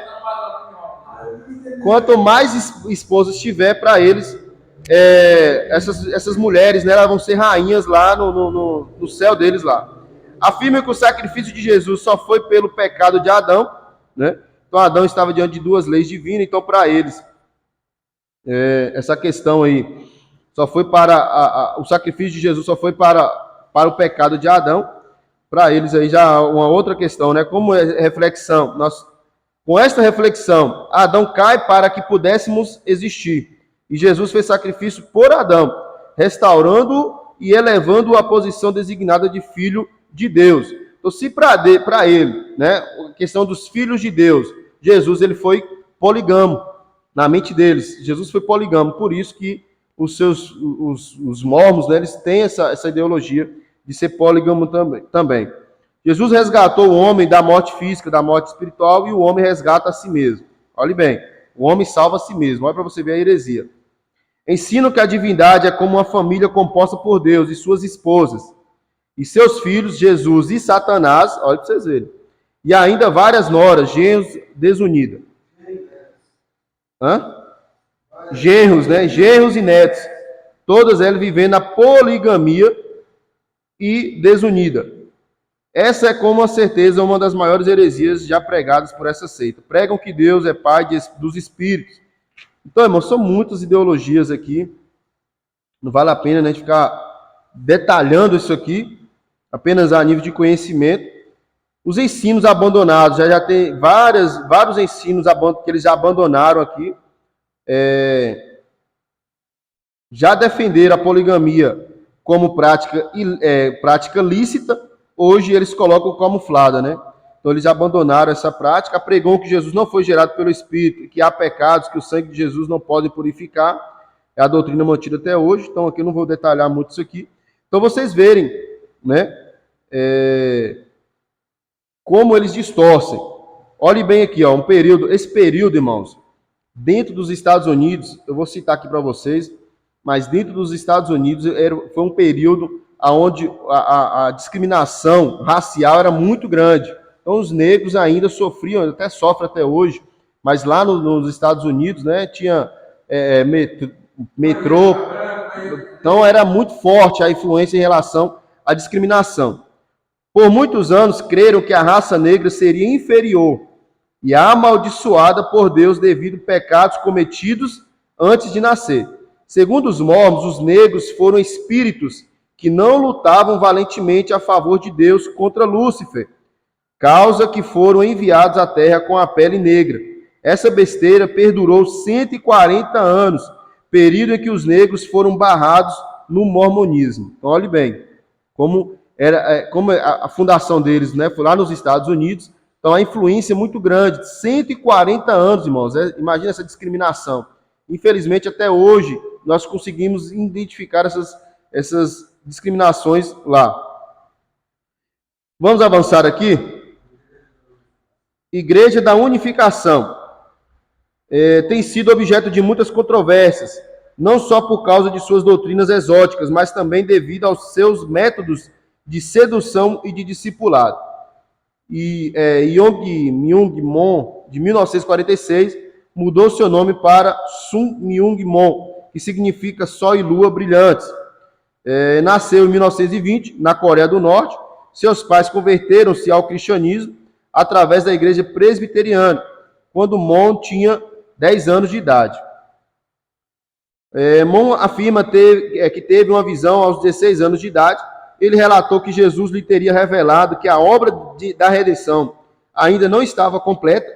para eles, essas mulheres, né, elas vão ser rainhas lá no céu deles lá. Afirma que o sacrifício de Jesus só foi pelo pecado de Adão, né? Então, Adão estava diante de duas leis divinas, então, para eles, essa questão aí, só foi para o sacrifício de Jesus só foi para o pecado de Adão. Para eles aí já uma outra questão, né? Como reflexão, com esta reflexão, Adão cai para que pudéssemos existir. E Jesus fez sacrifício por Adão, restaurando e elevando a posição designada de filho de Deus. Então, se para ele, né, a questão dos filhos de Deus, Jesus ele foi poligamo na mente deles. Jesus foi poligamo, por isso que os mormons, né, eles têm essa ideologia de ser polígamo também. Jesus resgatou o homem da morte física, da morte espiritual, e o homem resgata a si mesmo. Olhe bem, o homem salva a si mesmo. Olha para você ver a heresia. Ensino que a divindade é como uma família composta por Deus e suas esposas, e seus filhos, Jesus e Satanás, olha para vocês verem, e ainda várias noras, genros desunidas. Genros, né? Genros e netos. Todas elas vivendo a poligamia e desunida. Essa é com uma certeza uma das maiores heresias já pregadas por essa seita. Pregam que Deus é pai dos espíritos. Então, irmãos, são muitas ideologias aqui. Não vale a pena, né, a gente ficar detalhando isso aqui, apenas a nível de conhecimento. Os ensinos abandonados, já tem vários ensinos que eles já abandonaram aqui. Já defenderam a poligamia como prática lícita, hoje eles colocam camuflada, né? Então eles abandonaram essa prática, pregam que Jesus não foi gerado pelo Espírito, que há pecados que o sangue de Jesus não pode purificar. É a doutrina mantida até hoje, então aqui eu não vou detalhar muito isso aqui. Então vocês verem, né? Como eles distorcem. Olhe bem aqui, ó, esse período, irmãos, dentro dos Estados Unidos, eu vou citar aqui para vocês, mas dentro dos Estados Unidos foi um período onde a discriminação racial era muito grande. Então os negros ainda sofriam, até sofrem até hoje, mas lá nos Estados Unidos, né, tinha metrô, então era muito forte a influência em relação à discriminação. Por muitos anos creram que a raça negra seria inferior e amaldiçoada por Deus devido a pecados cometidos antes de nascer. Segundo os mormons, os negros foram espíritos que não lutavam valentemente a favor de Deus contra Lúcifer, causa que foram enviados à Terra com a pele negra. Essa besteira perdurou 140 anos, período em que os negros foram barrados no mormonismo. Então, olhe bem, como a fundação deles, né, foi lá nos Estados Unidos, então a influência é muito grande, 140 anos, irmãos, imagina essa discriminação. Infelizmente, até hoje, nós conseguimos identificar essas discriminações lá. Vamos avançar aqui. Igreja da Unificação. Tem sido objeto de muitas controvérsias, não só por causa de suas doutrinas exóticas, mas também devido aos seus métodos de sedução e de discipulado. E Myung Moon, de 1946, mudou seu nome para Sun Myung Moon, que significa sol e lua brilhantes. Nasceu em 1920, na Coreia do Norte. Seus pais converteram-se ao cristianismo através da igreja presbiteriana, quando Moon tinha 10 anos de idade. Moon afirma que teve uma visão aos 16 anos de idade. Ele relatou que Jesus lhe teria revelado que a obra da redenção ainda não estava completa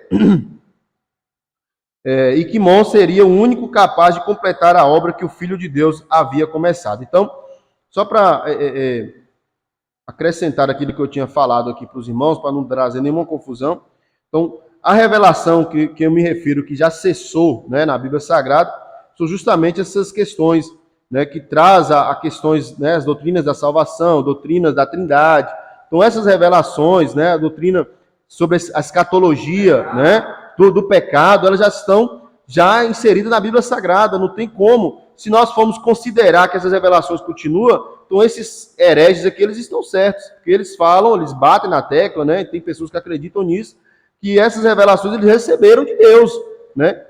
e que Moon seria o único capaz de completar a obra que o Filho de Deus havia começado. Então, só para acrescentar aquilo que eu tinha falado aqui para os irmãos, para não trazer nenhuma confusão. Então, a revelação que eu me refiro, que já cessou, né, na Bíblia Sagrada, são justamente essas questões, né, que traz a questões, né, as doutrinas da salvação, doutrinas da Trindade. Então essas revelações, né, a doutrina sobre a escatologia, né, do pecado, elas já estão inseridas na Bíblia Sagrada. Não tem como, se nós formos considerar que essas revelações continuam, então esses hereges aqui, eles estão certos, porque eles falam, eles batem na tecla, né, tem pessoas que acreditam nisso, que essas revelações eles receberam de Deus, né.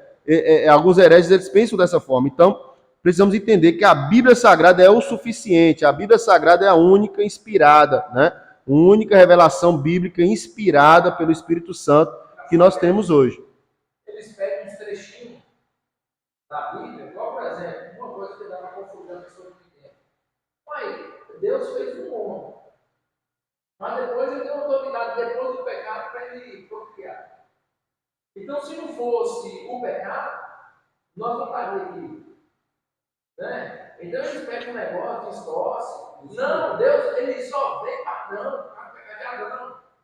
Alguns hereges, eles pensam dessa forma. Então, precisamos entender que a Bíblia Sagrada é o suficiente, a Bíblia Sagrada é a única inspirada, né? A única revelação bíblica inspirada pelo Espírito Santo que nós temos hoje. Eles pegam uns trechinhos da Bíblia, igual, por exemplo, uma coisa que dá para confundir a pessoa que tem. Aí, Deus fez um homem, mas depois ele deu autoridade, depois do pecado, para ele procriar. Então, se não fosse o pecado, nós não estaríamos aqui. Né? Então eles pegam um negócio, distorcem. Não, Deus, ele só vem para não,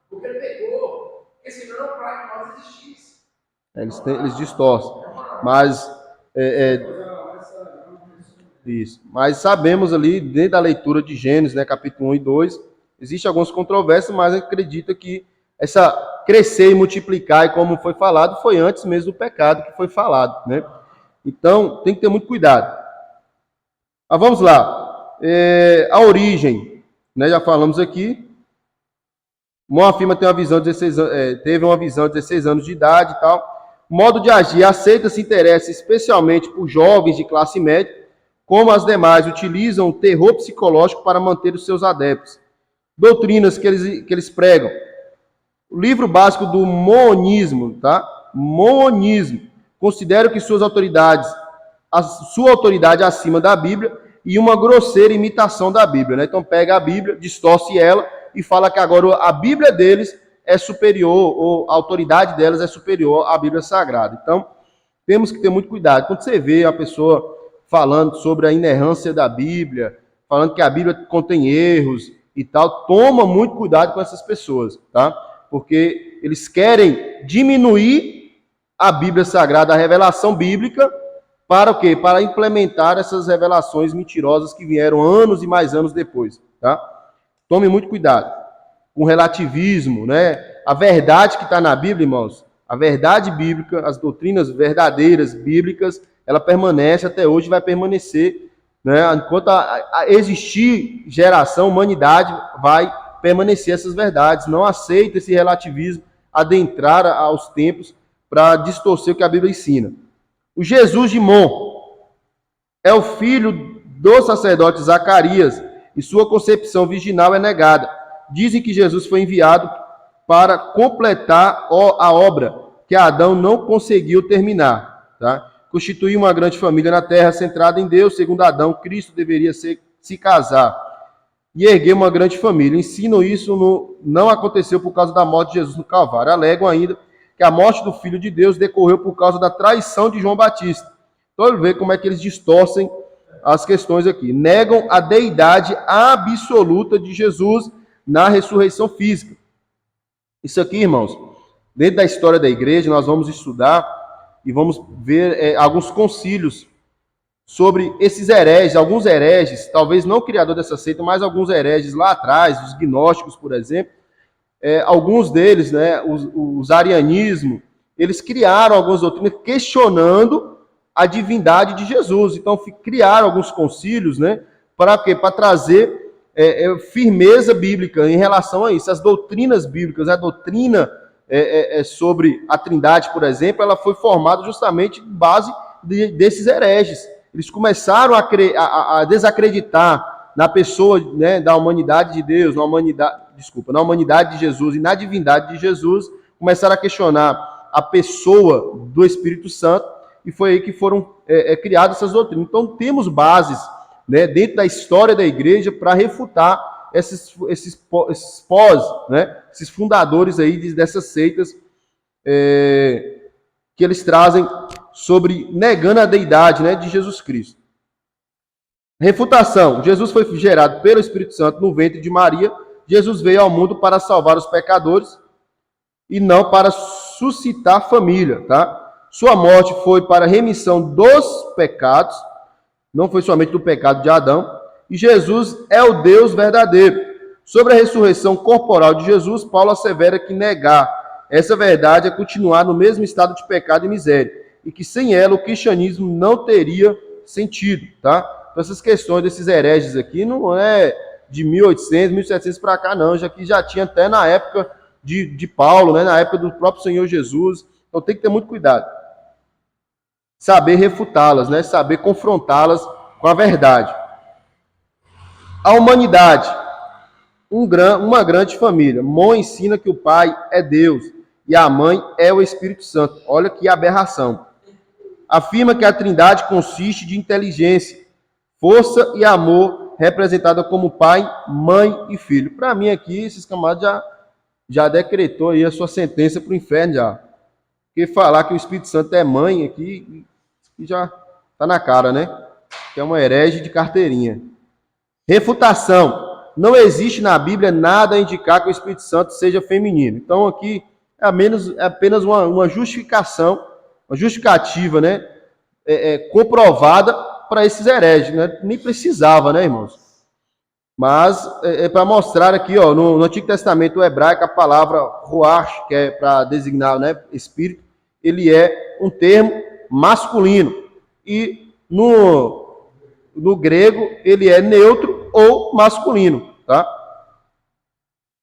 porque ele pegou. Porque senão não para que nós existisse. Eles distorcem. Mas isso. Mas sabemos ali, dentro da leitura de Gênesis, né, capítulo 1 e 2, existem algumas controvérsias, mas acredita que essa crescer e multiplicar, e como foi falado, foi antes mesmo do pecado que foi falado, né? Então, tem que ter muito cuidado. Mas vamos lá. A origem, né, já falamos aqui. Moon afirma ter teve uma visão de 16 anos de idade e tal. Modo de agir: a seita se interessa especialmente por jovens de classe média, como as demais utilizam o terror psicológico para manter os seus adeptos. Doutrinas que eles pregam. O livro básico do moonismo, tá? Moonismo. Considero que sua autoridade acima da Bíblia e uma grosseira imitação da Bíblia, né? Então pega a Bíblia, distorce ela e fala que agora a Bíblia deles é superior, ou a autoridade delas é superior à Bíblia Sagrada. Então, temos que ter muito cuidado. Quando você vê a pessoa falando sobre a inerrância da Bíblia, falando que a Bíblia contém erros e tal, toma muito cuidado com essas pessoas, tá? Porque eles querem diminuir a Bíblia Sagrada, a revelação bíblica, para o quê? Para implementar essas revelações mentirosas que vieram anos e mais anos depois, tá? Tome muito cuidado com o relativismo, né? A verdade que está na Bíblia, irmãos, a verdade bíblica, as doutrinas verdadeiras bíblicas, ela permanece até hoje e vai permanecer, né? Enquanto existir geração, humanidade, vai permanecer essas verdades. Não aceita esse relativismo adentrar aos tempos para distorcer o que a Bíblia ensina. O Jesus de Mon é o filho do sacerdote Zacarias e sua concepção virginal é negada. Dizem que Jesus foi enviado para completar a obra que Adão não conseguiu terminar, tá? Constituir uma grande família na terra centrada em Deus, segundo Adão, Cristo deveria se casar e erguer uma grande família. Ensinam isso, não aconteceu por causa da morte de Jesus no Calvário. Alegam ainda que a morte do Filho de Deus decorreu por causa da traição de João Batista. Então, ele vê como é que eles distorcem as questões aqui. Negam a deidade absoluta de Jesus na ressurreição física. Isso aqui, irmãos, dentro da história da igreja, nós vamos estudar e vamos ver alguns concílios sobre esses hereges, alguns hereges, talvez não o criador dessa seita, mas alguns hereges lá atrás, os gnósticos, por exemplo, alguns deles, né, os arianismo, eles criaram algumas doutrinas questionando a divindade de Jesus. Então, criaram alguns concílios, né, para quê? Para trazer firmeza bíblica em relação a isso. As doutrinas bíblicas, a doutrina sobre a Trindade, por exemplo, ela foi formada justamente em base desses hereges. Eles começaram a desacreditar na pessoa, né, da humanidade de Deus, na humanidade de Jesus e na divindade de Jesus, começaram a questionar a pessoa do Espírito Santo, e foi aí que foram criadas essas doutrinas. Então, temos bases, né, dentro da história da igreja para refutar esses fundadores aí dessas seitas que eles trazem sobre negando a deidade, né, de Jesus Cristo. Refutação. Jesus foi gerado pelo Espírito Santo no ventre de Maria. Jesus veio ao mundo para salvar os pecadores e não para suscitar família, tá? Sua morte foi para a remissão dos pecados, não foi somente do pecado de Adão, e Jesus é o Deus verdadeiro. Sobre a ressurreição corporal de Jesus, Paulo assevera que negar essa verdade é continuar no mesmo estado de pecado e miséria, e que sem ela o cristianismo não teria sentido, tá? Então, essas questões desses hereges aqui não é de 1800, 1700 para cá, não, já que já tinha até na época de Paulo, né, na época do próprio Senhor Jesus. Então tem que ter muito cuidado. Saber refutá-las, né, saber confrontá-las com a verdade. A humanidade, uma grande família. Mon ensina que o pai é Deus e a mãe é o Espírito Santo. Olha que aberração. Afirma que a Trindade consiste de inteligência, força e amor, representada como pai, mãe e filho. Para mim aqui, esses camaradas já decretou aí a sua sentença para o inferno já. Porque falar que o Espírito Santo é mãe aqui, já está na cara, né? Que é uma herege de carteirinha. Refutação. Não existe na Bíblia nada a indicar que o Espírito Santo seja feminino. Então aqui é apenas uma justificação, uma justificativa, né? Comprovada para esses hereges, né? Nem precisava, né, irmãos? Mas para mostrar aqui, ó, no Antigo Testamento hebraico, a palavra ruach, que é para designar, né, espírito, ele é um termo masculino. E no grego, ele é neutro ou masculino, tá?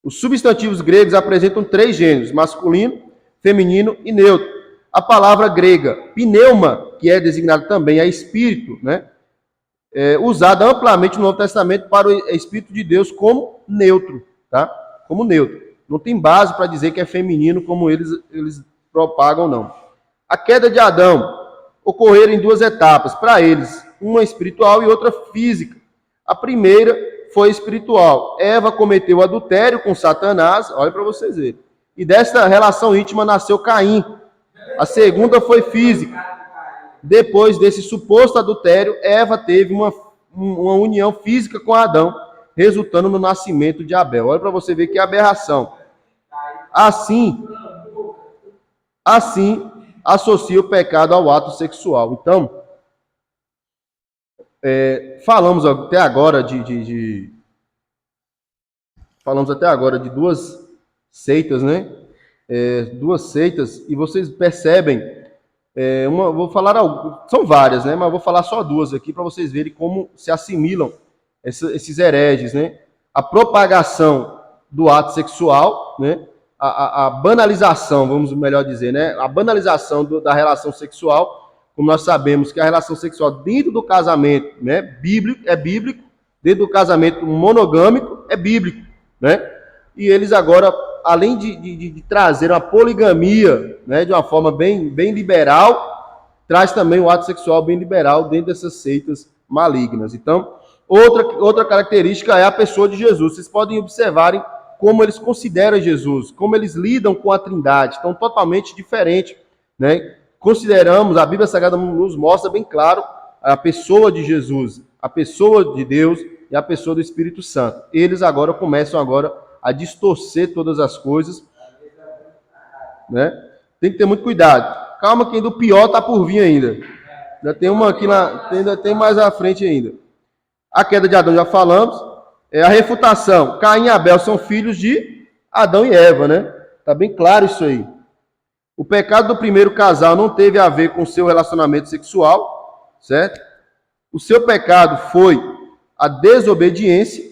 Os substantivos gregos apresentam 3 gêneros: masculino, feminino e neutro. A palavra grega pneuma, que é designado também a espírito, né, usada amplamente no Novo Testamento para o Espírito de Deus como neutro, tá? Como neutro. Não tem base para dizer que é feminino, como eles propagam, não. A queda de Adão ocorreu em 2 etapas. Para eles, uma espiritual e outra física. A primeira foi espiritual. Eva cometeu adultério com Satanás, olha para vocês verem. E desta relação íntima nasceu Caim. A segunda foi física. Depois desse suposto adultério, Eva teve uma união física com Adão, resultando no nascimento de Abel. Olha para você ver que aberração. Assim associa o pecado ao ato sexual. Então, falamos até agora de duas seitas, né? Duas seitas, e vocês percebem, vou falar são várias, né? Mas vou falar só duas aqui para vocês verem como se assimilam esses hereges, né? A propagação do ato sexual, né? A banalização, vamos melhor dizer, né? A banalização da relação sexual, como nós sabemos que a relação sexual dentro do casamento, né, é bíblico, dentro do casamento monogâmico é bíblico, né? E eles agora, além de trazer uma poligamia, né, de uma forma bem liberal, traz também o ato sexual bem liberal dentro dessas seitas malignas. Então, outra característica é a pessoa de Jesus. Vocês podem observarem como eles consideram Jesus, como eles lidam com a Trindade, estão totalmente diferentes, né? Consideramos, a Bíblia Sagrada nos mostra bem claro a pessoa de Jesus, a pessoa de Deus e a pessoa do Espírito Santo. Eles agora começam a distorcer todas as coisas, né? Tem que ter muito cuidado. Calma que ainda o pior está por vir ainda. Já tem uma aqui, ainda tem mais à frente ainda. A queda de Adão já falamos. A refutação. Caim e Abel são filhos de Adão e Eva, né? Tá bem claro isso aí. O pecado do primeiro casal não teve a ver com seu relacionamento sexual, certo? O seu pecado foi a desobediência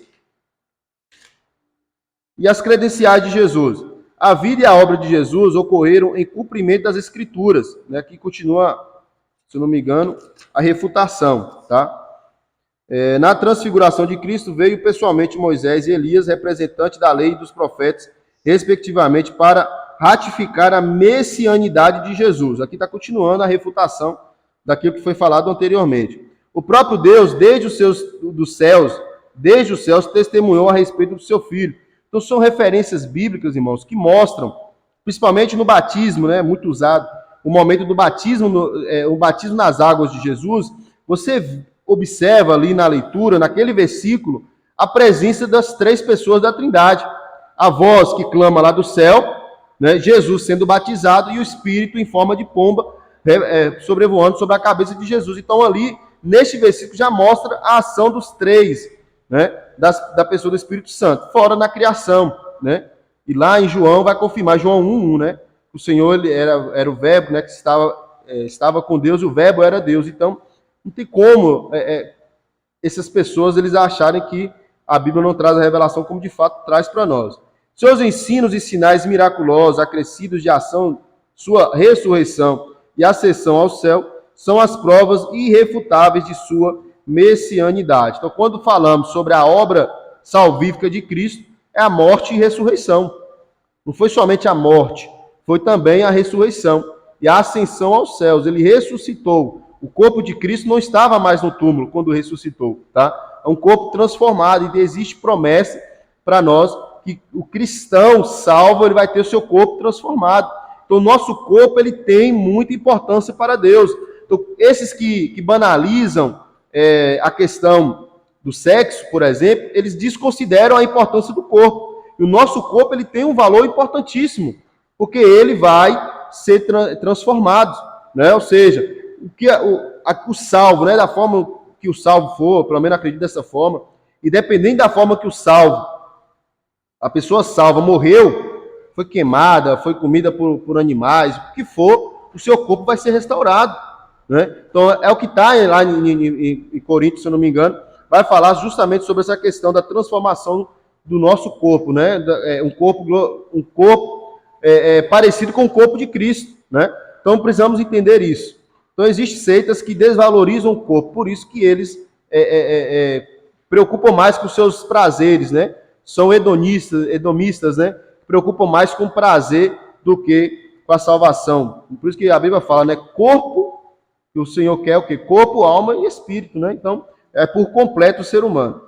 e as credenciais de Jesus. A vida e a obra de Jesus ocorreram em cumprimento das Escrituras, né? Aqui continua, se eu não me engano, a refutação, tá? Na transfiguração de Cristo veio pessoalmente Moisés e Elias, representante da lei e dos profetas, respectivamente, para ratificar a messianidade de Jesus. Aqui está continuando a refutação daquilo que foi falado anteriormente. O próprio Deus, desde os céus, testemunhou a respeito do seu Filho. Então são referências bíblicas, irmãos, que mostram, principalmente no batismo, né, muito usado, o momento do batismo, o batismo nas águas de Jesus. Você observa ali na leitura, naquele versículo, a presença das três pessoas da Trindade. A voz que clama lá do céu, né, Jesus sendo batizado e o Espírito em forma de pomba sobrevoando sobre a cabeça de Jesus. Então ali, neste versículo, já mostra a ação dos três, né, da pessoa do Espírito Santo, fora na criação, né? E lá em João vai confirmar, João 1:1, né? O Senhor ele era o verbo, né, que estava com Deus, e o verbo era Deus. Então, não tem como essas pessoas eles acharem que a Bíblia não traz a revelação como de fato traz para nós. Seus ensinos e sinais miraculosos, acrescidos de ação, sua ressurreição e ascensão ao céu, são as provas irrefutáveis de sua messianidade. Então, quando falamos sobre a obra salvífica de Cristo, é a morte e ressurreição. Não foi somente a morte, foi também a ressurreição e a ascensão aos céus. Ele ressuscitou. O corpo de Cristo não estava mais no túmulo quando ressuscitou, tá? É um corpo transformado e existe promessa para nós que o cristão salvo ele vai ter o seu corpo transformado. Então, o nosso corpo ele tem muita importância para Deus. Então, esses que banalizam a questão do sexo, por exemplo, eles desconsideram a importância do corpo. E o nosso corpo ele tem um valor importantíssimo, porque ele vai ser transformado, né? Ou seja, o salvo, né, da forma que o salvo for, pelo menos acredito dessa forma, e dependendo da forma que a pessoa salva morreu, foi queimada, foi comida por animais, o que for, o seu corpo vai ser restaurado, né? Então é o que está lá em Coríntios, se eu não me engano, vai falar justamente sobre essa questão da transformação do nosso corpo, né? Um corpo parecido com o corpo de Cristo, né? Então precisamos entender isso. Então existem seitas que desvalorizam o corpo, por isso que eles preocupam mais com os seus prazeres, né? São hedonistas, né? Preocupam mais com o prazer do que com a salvação. Por isso que a Bíblia fala, né? Corpo que o Senhor quer o quê? Corpo, alma e espírito, né? Então, é por completo o ser humano.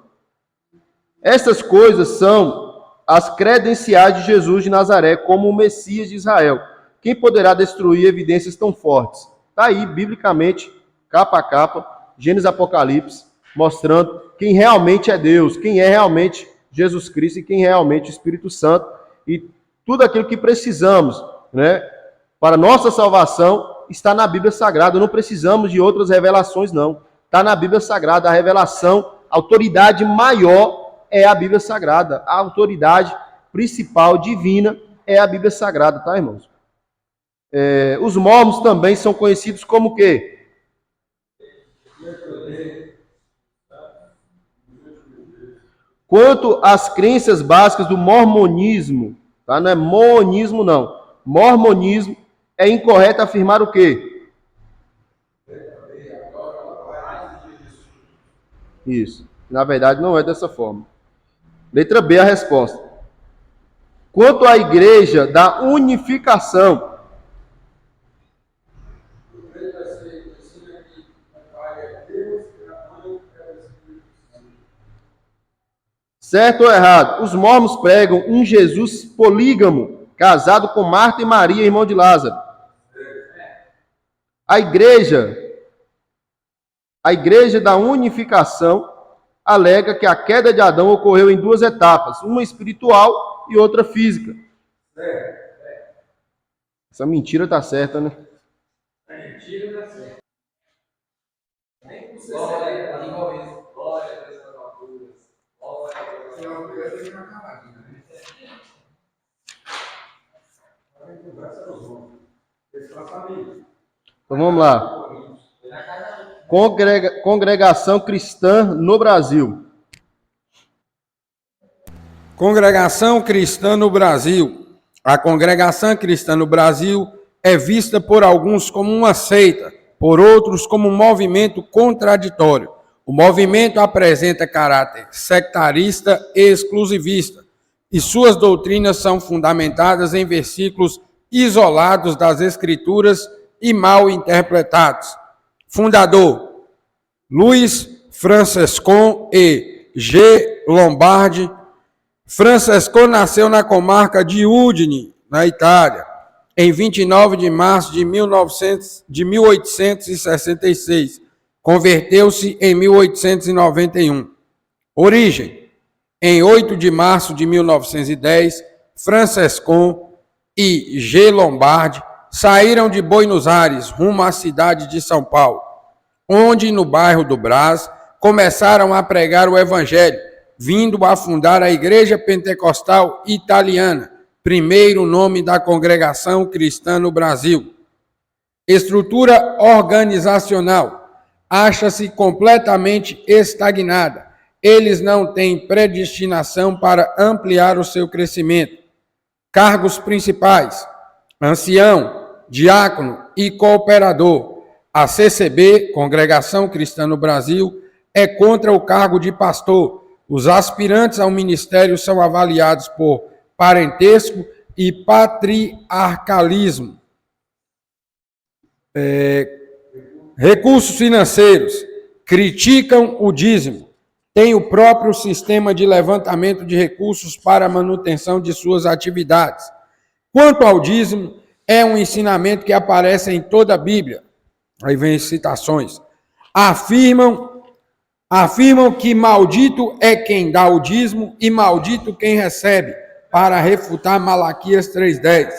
Essas coisas são as credenciais de Jesus de Nazaré como o Messias de Israel. Quem poderá destruir evidências tão fortes? Está aí, biblicamente, capa a capa, Gênesis e Apocalipse, mostrando quem realmente é Deus, quem é realmente Jesus Cristo e quem é realmente o Espírito Santo e tudo aquilo que precisamos, né, para nossa salvação está na Bíblia Sagrada. Não precisamos de outras revelações, não. Está na Bíblia Sagrada. A revelação, a autoridade maior é a Bíblia Sagrada. A autoridade principal, divina, é a Bíblia Sagrada, tá, irmãos? Os mormons também são conhecidos como o quê? Quanto às crenças básicas do mormonismo, tá? Não é monismo, não. Mormonismo, é incorreto afirmar o quê? Isso. Na verdade, não é dessa forma. Letra B, a resposta. Quanto à igreja da unificação, certo ou errado? Os mormons pregam um Jesus polígamo, casado com Marta e Maria, irmão de Lázaro. A igreja da unificação alega que a queda de Adão ocorreu em duas etapas, uma espiritual e outra física. Essa mentira está certa, né? Mentira dá certo. Nem que você glória, igual isso. Glória a Deus nas alturas. Glória a Deus nas alturas. Então vamos lá. Congregação cristã no Brasil. Congregação Cristã no Brasil. A Congregação Cristã no Brasil é vista por alguns como uma seita, por outros como um movimento contraditório. O movimento apresenta caráter sectarista e exclusivista, e suas doutrinas são fundamentadas em versículos isolados das Escrituras e mal interpretados. Fundador: Luiz Francescon e G. Lombardi. Francescon nasceu na comarca de Udine, na Itália, em 29 de março de 1866. Converteu-se em 1891. Origem: em 8 de março de 1910, Francescon e G. Lombardi saíram de Buenos Aires rumo à cidade de São Paulo, onde, no bairro do Brás, começaram a pregar o Evangelho, vindo a fundar a Igreja Pentecostal Italiana, primeiro nome da Congregação Cristã no Brasil. Estrutura organizacional: acha-se completamente estagnada. Eles não têm predestinação para ampliar o seu crescimento. Cargos principais: ancião, diácono e cooperador. A CCB, Congregação Cristã no Brasil, é contra o cargo de pastor. Os aspirantes ao ministério são avaliados por parentesco e patriarcalismo. Recursos financeiros: criticam o dízimo. Tem o próprio sistema de levantamento de recursos para a manutenção de suas atividades. Quanto ao dízimo, é um ensinamento que aparece em toda a Bíblia. Aí vem as citações. Afirmam que maldito é quem dá o dízimo e maldito quem recebe, para refutar Malaquias 3,10.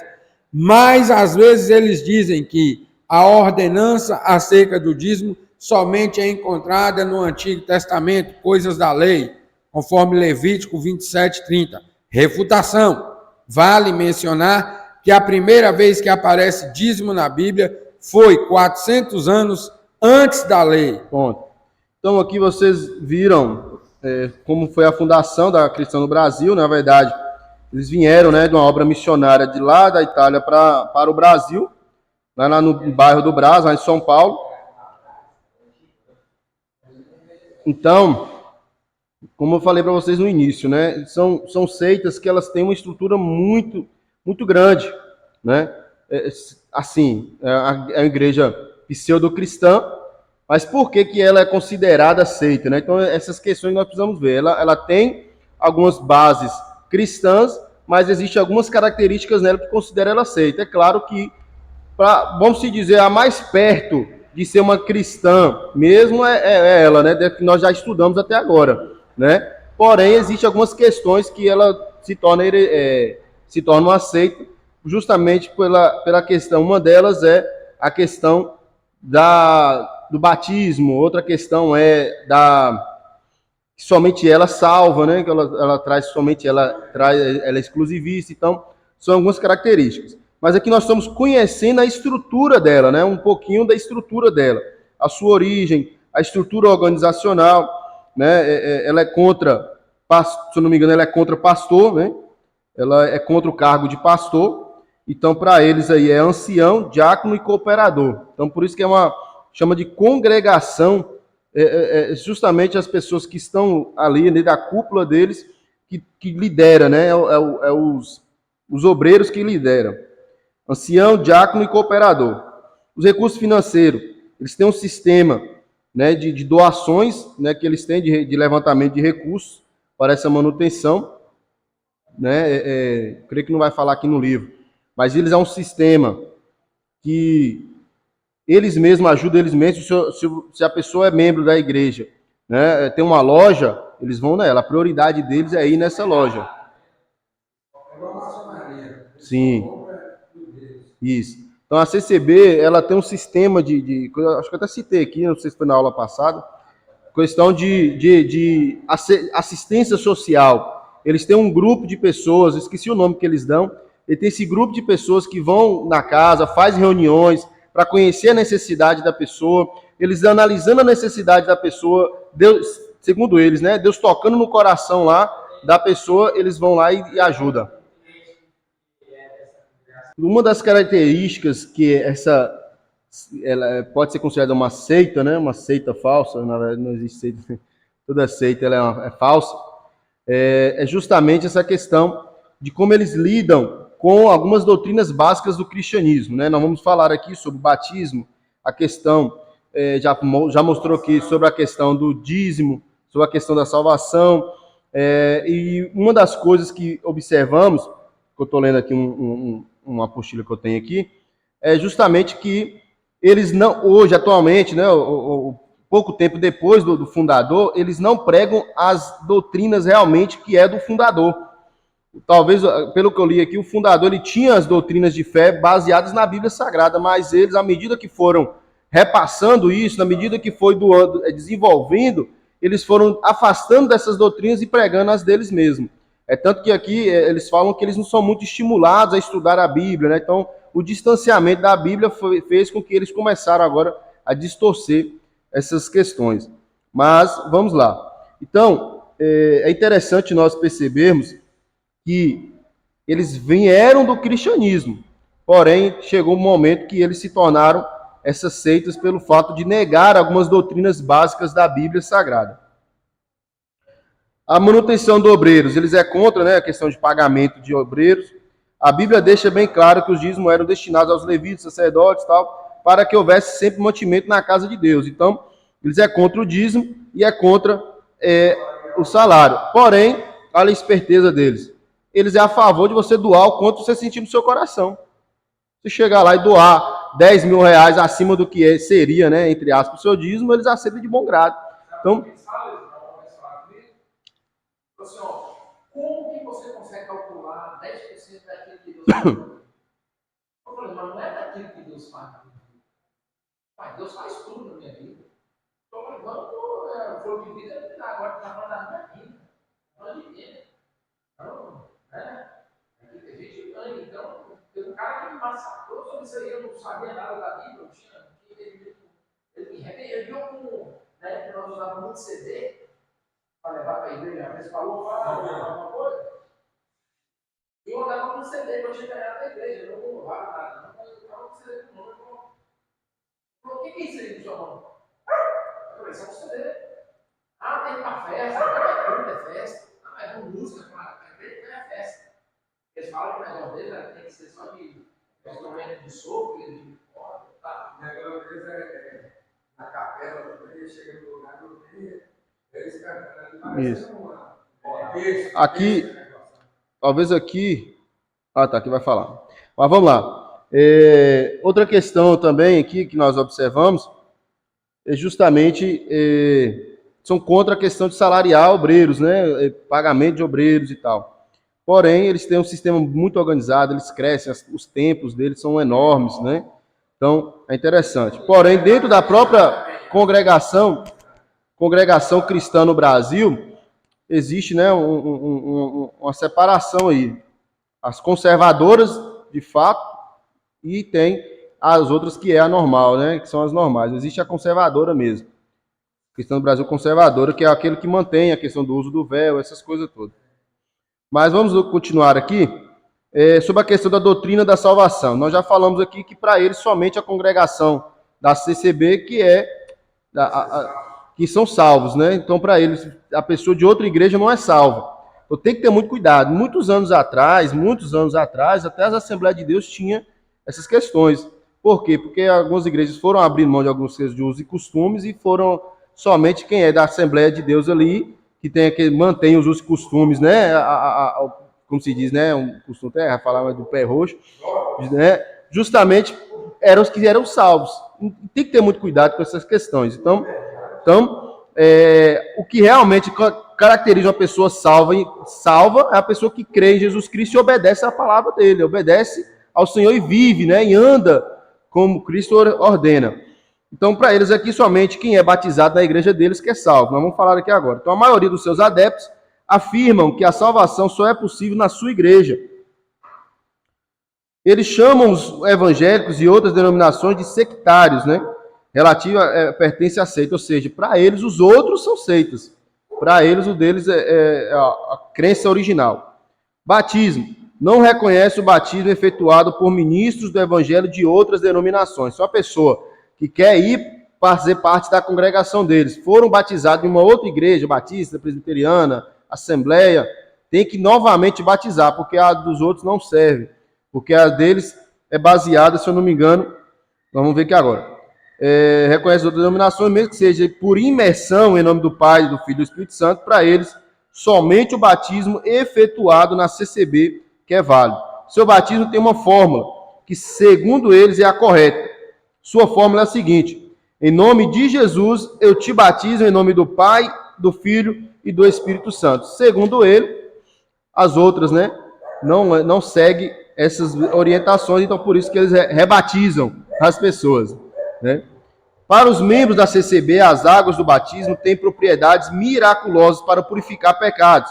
Mas, às vezes, eles dizem que a ordenança acerca do dízimo somente é encontrada no Antigo Testamento, coisas da lei, conforme Levítico 27:30. Refutação: vale mencionar que a primeira vez que aparece dízimo na Bíblia foi 400 anos antes da lei. Ponto. Então aqui vocês viram como foi a fundação da Cristã no Brasil. Na verdade, eles vieram, né, de uma obra missionária de lá da Itália para o Brasil, lá no bairro do Brás, lá em São Paulo. Então, como eu falei para vocês no início, né, são seitas que elas têm uma estrutura muito, muito grande, né? Assim, a igreja pseudo-cristã, mas por que que ela é considerada seita, né? Então, essas questões nós precisamos ver. Ela tem algumas bases cristãs, mas existem algumas características nela que consideram ela seita. É claro que, vamos se dizer, a mais perto de ser uma cristã mesmo é ela, né? Que nós já estudamos até agora, né? Porém, existem algumas questões que ela se torna uma seita, justamente pela questão. Uma delas é a questão do batismo, outra questão é que somente ela salva, né? Que ela traz somente ela é exclusivista. Então, são algumas características. Mas aqui nós estamos conhecendo a estrutura dela, né? Um pouquinho da estrutura dela, a sua origem, a estrutura organizacional, né? Ela é contra, se eu não me engano, ela é contra pastor, né? Ela é contra o cargo de pastor. Então, para eles aí é ancião, diácono e cooperador. Então, por isso que chama de congregação, justamente as pessoas que estão ali, da cúpula deles, que lidera, né? Os obreiros que lideram. Ancião, diácono e cooperador. Os recursos financeiros, eles têm um sistema, né, de doações, né, que eles têm de levantamento de recursos para essa manutenção, né? Creio que não vai falar aqui no livro, mas eles é um sistema que eles mesmos ajudam eles mesmos. Se a pessoa é membro da igreja, né, tem uma loja, eles vão nela. A prioridade deles é ir nessa loja. Sim, isso. Então a CCB, ela tem um sistema acho que eu até citei aqui, não sei se foi na aula passada, questão de assistência social. Eles têm um grupo de pessoas, esqueci o nome que eles dão, e tem esse grupo de pessoas que vão na casa, faz reuniões para conhecer a necessidade da pessoa. Eles analisando a necessidade da pessoa, Deus, segundo eles, né, Deus tocando no coração lá da pessoa, eles vão lá e ajudam. Uma das características que ela pode ser considerada uma seita, né? Uma seita falsa, na verdade não existe seita, toda seita ela é falsa, é justamente essa questão de como eles lidam com algumas doutrinas básicas do cristianismo, né? Nós vamos falar aqui sobre o batismo, a questão, já mostrou aqui sobre a questão do dízimo, sobre a questão da salvação, e uma das coisas que observamos, que eu estou lendo aqui uma apostila que eu tenho aqui, é justamente que eles não, hoje, atualmente, né, pouco tempo depois do fundador, eles não pregam as doutrinas realmente que é do fundador. Talvez, pelo que eu li aqui, o fundador ele tinha as doutrinas de fé baseadas na Bíblia Sagrada, mas eles, à medida que foram repassando isso, na medida que foi desenvolvendo, eles foram afastando dessas doutrinas e pregando as deles mesmos. Tanto que aqui eles falam que eles não são muito estimulados a estudar a Bíblia, né? Então, o distanciamento da Bíblia fez com que eles começaram agora a distorcer essas questões. Mas, vamos lá. Então, é interessante nós percebermos que eles vieram do cristianismo, porém, chegou um momento que eles se tornaram essas seitas pelo fato de negar algumas doutrinas básicas da Bíblia Sagrada. A manutenção de obreiros, eles é contra, né, a questão de pagamento de obreiros. A Bíblia deixa bem claro que os dízimos eram destinados aos levitas, sacerdotes e tal, para que houvesse sempre mantimento na casa de Deus. Então, eles é contra o dízimo e é contra o salário. Porém, olha a esperteza deles. Eles é a favor de você doar o quanto você sentir no seu coração. Se chegar lá e doar 10 mil reais acima do que seria, né, entre aspas, o seu dízimo, eles aceitam de bom grado. Então, assim, ó, como que você consegue calcular 10% daquilo que Deus faz? Eu falei, mas não é daquilo que Deus faz. Pai, Deus faz tudo na minha vida. Estou levando o fogo de vida, agora está falando da minha vida. Falando de vida. Então, né? Aqui tem gente ganha. Então, tem um cara que me massacrou sobre isso aí. Eu não sabia nada da Bíblia. Eu tinha. Ele me repreendeu com. Né, que nós usávamos muito CD. Para levar para a igreja, às vezes falou, alguma coisa. E eu andava com CD para chegar na igreja, eu não roubava nada, não, mas eu estava com CD com o nome. Falou, o que é isso aí do seu nome? Eu falei, isso é um CD. Ah, tem uma festa, é festa. Ah, é uma música, claro, a igreja não é festa. Eles falam que o negócio dele tem que ser só de instrumento de sopro, de corda, tá? Aquela vez na capela também, chega no lugar do dia, eles cantando. Isso. Aqui, talvez aqui. Ah, tá, aqui vai falar. Mas vamos lá. Outra questão também aqui que nós observamos é justamente são contra a questão de salariar obreiros, né? Pagamento de obreiros e tal. Porém, eles têm um sistema muito organizado, eles crescem, os templos deles são enormes, né? Então, é interessante. Porém, dentro da própria congregação cristã no Brasil, existe, né, uma separação aí. As conservadoras, de fato, e tem as outras que é a normal, né, que são as normais. Existe a conservadora mesmo. Cristã no Brasil conservadora, que é aquele que mantém a questão do uso do véu, essas coisas todas. Mas vamos continuar aqui sobre a questão da doutrina da salvação. Nós já falamos aqui que para eles somente a congregação da CCB que são salvos, né? Então para eles a pessoa de outra igreja não é salva. Então tem que ter muito cuidado. Muitos anos atrás, até as Assembleias de Deus tinham essas questões. Por quê? Porque algumas igrejas foram abrindo mão de algumas coisas de uso e costumes e foram somente quem é da Assembleia de Deus ali que mantém os usos e costumes, né? Como se diz, né? Um costume até falar do pé roxo, né? Justamente eram os que eram salvos. Tem que ter muito cuidado com essas questões. Então o que realmente caracteriza uma pessoa salva é a pessoa que crê em Jesus Cristo e obedece à palavra dele, obedece ao Senhor e vive, né? E anda como Cristo ordena. Então, para eles aqui, somente quem é batizado na igreja deles que é salvo. Nós vamos falar aqui agora. Então, a maioria dos seus adeptos afirmam que a salvação só é possível na sua igreja. Eles chamam os evangélicos e outras denominações de sectários, né? Pertence a seita. Ou seja, para eles, os outros são seitas. Para eles, o deles é a crença original. Batismo. Não reconhece o batismo efetuado por ministros do evangelho de outras denominações. Só a pessoa que quer ir fazer parte da congregação deles, foram batizados em uma outra igreja, batista, presbiteriana, assembleia, tem que novamente batizar, porque a dos outros não serve, porque a deles é baseada, se eu não me engano, nós vamos ver aqui agora, reconhece outras denominações, mesmo que seja por imersão em nome do Pai, do Filho e do Espírito Santo, para eles, somente o batismo efetuado na CCB que é válido. Seu batismo tem uma fórmula, que segundo eles é a correta. Sua fórmula é a seguinte: em nome de Jesus, eu te batizo em nome do Pai, do Filho e do Espírito Santo. Segundo ele, as outras, né, não seguem essas orientações, então por isso que eles rebatizam as pessoas, né? Para os membros da CCB, as águas do batismo têm propriedades miraculosas para purificar pecados.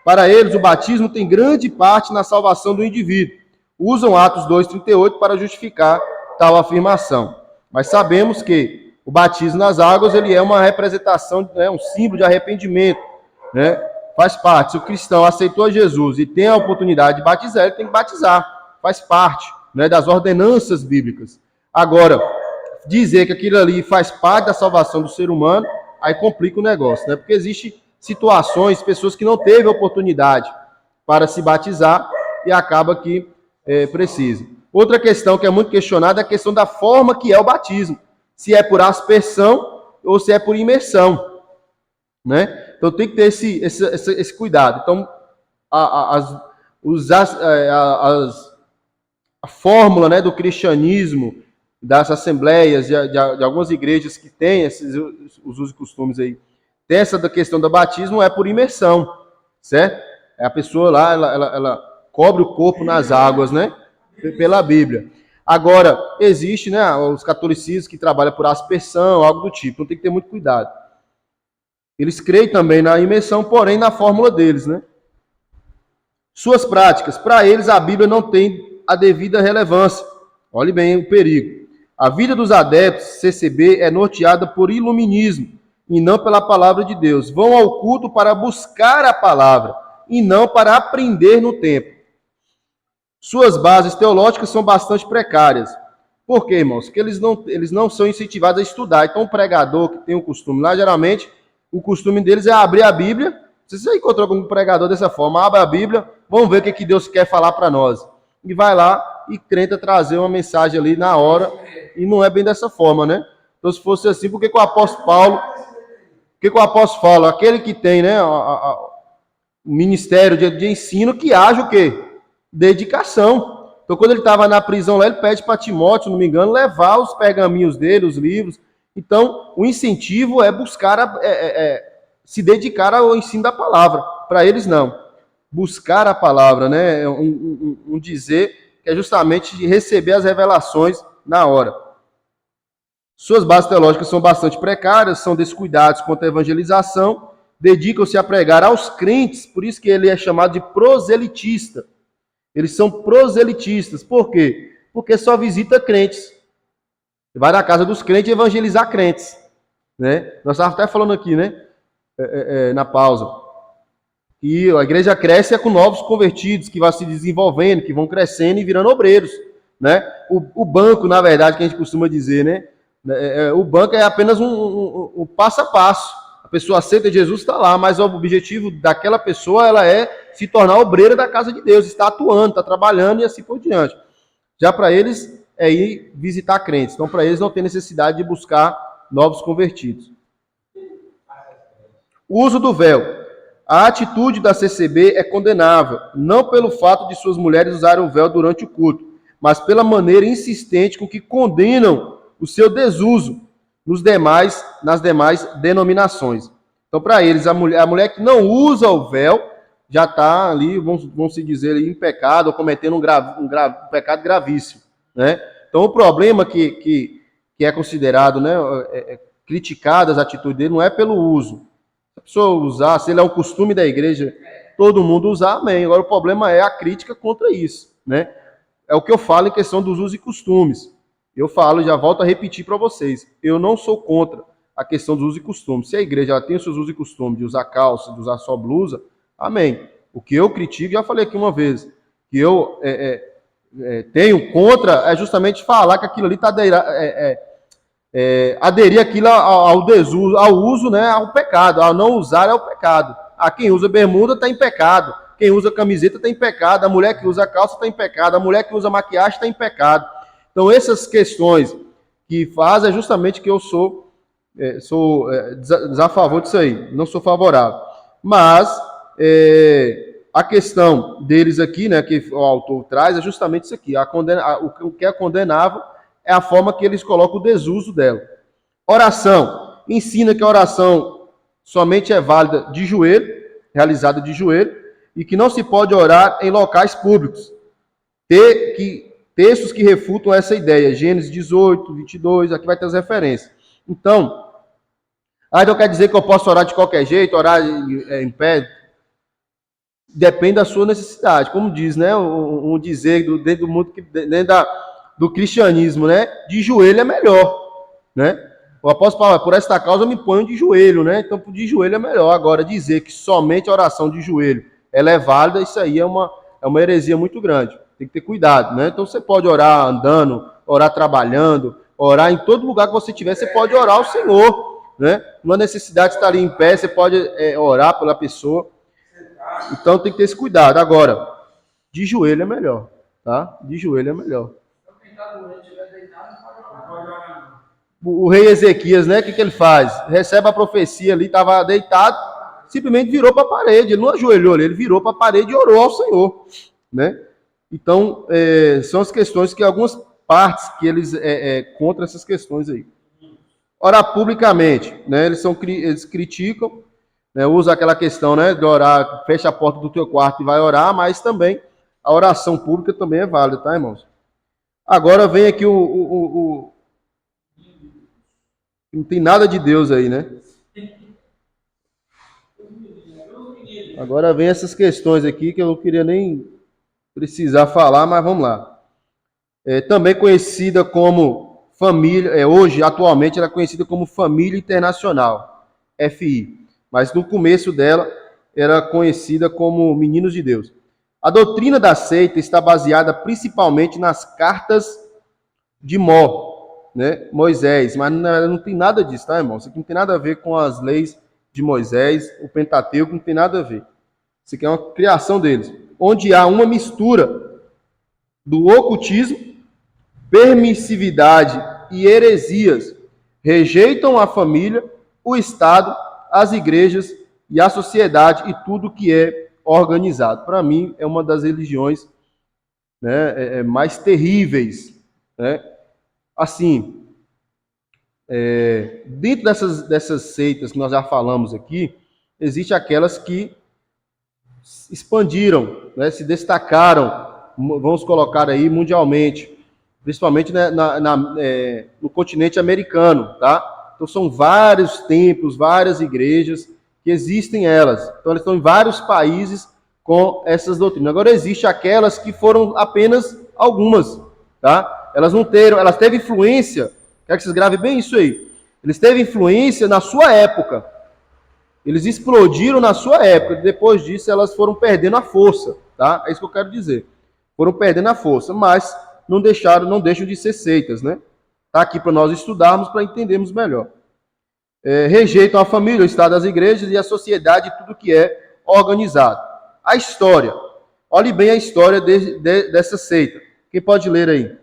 Para eles, o batismo tem grande parte na salvação do indivíduo. Usam Atos 2,38 para justificar tal afirmação. Mas sabemos que o batismo nas águas ele é uma representação, um símbolo de arrependimento, né? Faz parte. Se o cristão aceitou Jesus e tem a oportunidade de batizar, ele tem que batizar. Faz parte, né, das ordenanças bíblicas. Agora, dizer que aquilo ali faz parte da salvação do ser humano, aí complica o negócio, né? Porque existem situações, pessoas que não teve oportunidade para se batizar e acaba que precisa. Outra questão que é muito questionada é a questão da forma que é o batismo. Se é por aspersão ou se é por imersão, né? Então tem que ter esse cuidado. Então, a fórmula, né, do cristianismo, das assembleias, de algumas igrejas que têm os usos e costumes aí, tem essa da questão do batismo, é por imersão, certo? A pessoa lá, ela cobre o corpo nas águas, né? Pela Bíblia. Agora, existe, né, os catolicismos que trabalham por aspersão, algo do tipo. Então tem que ter muito cuidado. Eles creem também na imersão, porém na fórmula deles, né? Suas práticas. Para eles, a Bíblia não tem a devida relevância. Olhe bem o perigo. A vida dos adeptos CCB é norteada por iluminismo e não pela palavra de Deus. Vão ao culto para buscar a palavra e não para aprender no templo. Suas bases teológicas são bastante precárias. Por quê, irmãos? Porque eles não são incentivados a estudar. Então, o pregador que tem o costume lá, geralmente, o costume deles é abrir a Bíblia. Se você encontrou com um pregador dessa forma, abre a Bíblia, vamos ver o que Deus quer falar para nós. e vai lá e tenta trazer uma mensagem ali na hora, e não é bem dessa forma, né? Então, se fosse assim, por que o apóstolo Paulo, aquele que tem, né, o ministério de ensino, que haja o quê? Dedicação. Então, quando ele estava na prisão lá, ele pede para Timóteo, se não me engano, levar os pergaminhos dele, os livros. Então, o incentivo é buscar, se dedicar ao ensino da palavra. Para eles, não. Buscar a palavra, né? Um dizer que é justamente de receber as revelações na hora. Suas bases teológicas são bastante precárias, são descuidados quanto à evangelização, dedicam-se a pregar aos crentes, por isso que ele é chamado de proselitista. Eles são proselitistas. Por quê? Porque só visita crentes. Vai na casa dos crentes evangelizar crentes. Né? Nós estávamos até falando aqui, né? Na pausa. E a igreja cresce com novos convertidos, que vão se desenvolvendo, que vão crescendo e virando obreiros. Né? O banco, na verdade, que a gente costuma dizer, né? O banco é apenas um passo a passo. A pessoa aceita Jesus, está lá, mas o objetivo daquela pessoa ela é se tornar obreira da casa de Deus, está atuando, está trabalhando e assim por diante. Já para eles é ir visitar crentes. Então, para eles não tem necessidade de buscar novos convertidos. O uso do véu. A atitude da CCB é condenável, não pelo fato de suas mulheres usarem o véu durante o culto, mas pela maneira insistente com que condenam o seu desuso nas demais denominações. Então, para eles, a mulher que não usa o véu já está ali, vamos se dizer, ali, em pecado, ou cometendo um pecado gravíssimo. Né? Então, o problema que é considerado, né, criticado as atitudes dele, não é pelo uso. Se a pessoa usar, se ele é um costume da igreja, todo mundo usar, amém. Agora, o problema é a crítica contra isso. Né? É o que eu falo em questão dos usos e costumes. Eu falo, já volto a repetir para vocês, eu não sou contra a questão dos usos e costumes. Se a igreja ela tem os seus usos e costumes de usar calça, de usar só blusa, amém. O que eu critico, já falei aqui uma vez, que eu tenho contra é justamente falar que aquilo ali está aderir aquilo ao desuso, ao uso, né, ao pecado. Ao não usar é o pecado. Quem usa bermuda está em pecado. Quem usa camiseta está em pecado. A mulher que usa calça está em pecado. A mulher que usa maquiagem está em pecado. Então, essas questões que fazem é justamente que eu sou desafavor disso aí, não sou favorável. Mas a questão deles aqui, né, que o autor traz, é justamente isso aqui. O que é condenável é a forma que eles colocam o desuso dela. Oração. Ensina que a oração somente é válida de joelho, realizada de joelho, e que não se pode orar em locais públicos. Textos que refutam essa ideia. Gênesis 18, 22, aqui vai ter as referências. Então quer dizer que eu posso orar de qualquer jeito, orar em pé? Depende da sua necessidade. Como diz, né, um dizer dentro do mundo, dentro do cristianismo, né, de joelho é melhor. Né? O apóstolo Paulo, por esta causa eu me ponho de joelho, né? Então, de joelho é melhor. Agora, dizer que somente a oração de joelho ela é válida, isso aí é uma heresia muito grande. Tem que ter cuidado, né? Então você pode orar andando, orar trabalhando, orar em todo lugar que você tiver, você pode orar ao Senhor, né? Não há necessidade de estar ali em pé, você pode orar pela pessoa. Então tem que ter esse cuidado. Agora, de joelho é melhor, tá? De joelho é melhor. O rei Ezequias, né? O que ele faz? Recebe a profecia ali, estava deitado, simplesmente virou para a parede. Ele não ajoelhou ali, ele virou para a parede e orou ao Senhor, né? Então, são as questões que algumas partes que eles contra essas questões aí. Orar publicamente, né? Eles criticam, né? Usa aquela questão, né? De orar, fecha a porta do teu quarto e vai orar, mas também a oração pública também é válida, tá, irmãos? Agora vem aqui não tem nada de Deus aí, né? Agora vem essas questões aqui que eu não queria nem precisar falar, mas vamos lá. Também conhecida como família, hoje, atualmente, ela é conhecida como Família Internacional, FI. Mas no começo dela, era conhecida como Meninos de Deus. A doutrina da seita está baseada principalmente nas cartas de né, Moisés, mas não tem nada disso, tá, irmão? Isso aqui não tem nada a ver com as leis de Moisés, o Pentateuco, não tem nada a ver. Isso aqui é uma criação deles, onde há uma mistura do ocultismo, permissividade e heresias, rejeitam a família, o Estado, as igrejas e a sociedade e tudo que é organizado. Para mim, é uma das religiões, né, mais terríveis, né? Assim, dentro dessas seitas que nós já falamos aqui, existem aquelas que expandiram, né, se destacaram, vamos colocar aí mundialmente, principalmente, né, no continente americano, tá? Então são vários templos, várias igrejas que existem elas. Então elas estão em vários países com essas doutrinas. Agora existem aquelas que foram apenas algumas, tá? Elas teve influência, quero que vocês gravem bem isso aí. Eles teve influência na sua época. Eles explodiram na sua época. Depois disso, elas foram perdendo a força, tá? É isso que eu quero dizer. Foram perdendo a força, mas não deixam de ser seitas, né? Tá aqui para nós estudarmos, para entendermos melhor. Rejeitam a família, o Estado, as igrejas e a sociedade e tudo que é organizado. A história. Olhe bem a história dessa seita. Quem pode ler aí?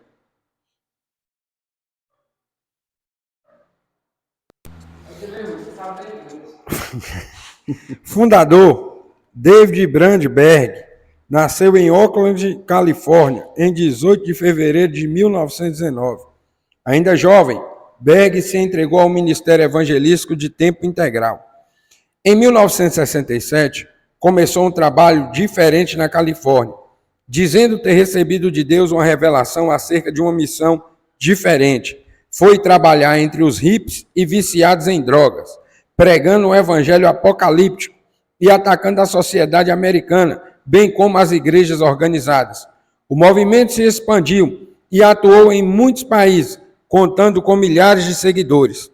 Fundador David Brandberg nasceu em Oakland, Califórnia, em 18 de fevereiro de 1919. Ainda jovem, Berg se entregou ao ministério evangelístico de tempo integral. Em 1967, começou um trabalho diferente na Califórnia, dizendo ter recebido de Deus uma revelação acerca de uma missão diferente. Foi trabalhar entre os hippies e viciados em drogas, pregando o evangelho apocalíptico e atacando a sociedade americana, bem como as igrejas organizadas. O movimento se expandiu e atuou em muitos países, contando com milhares de seguidores.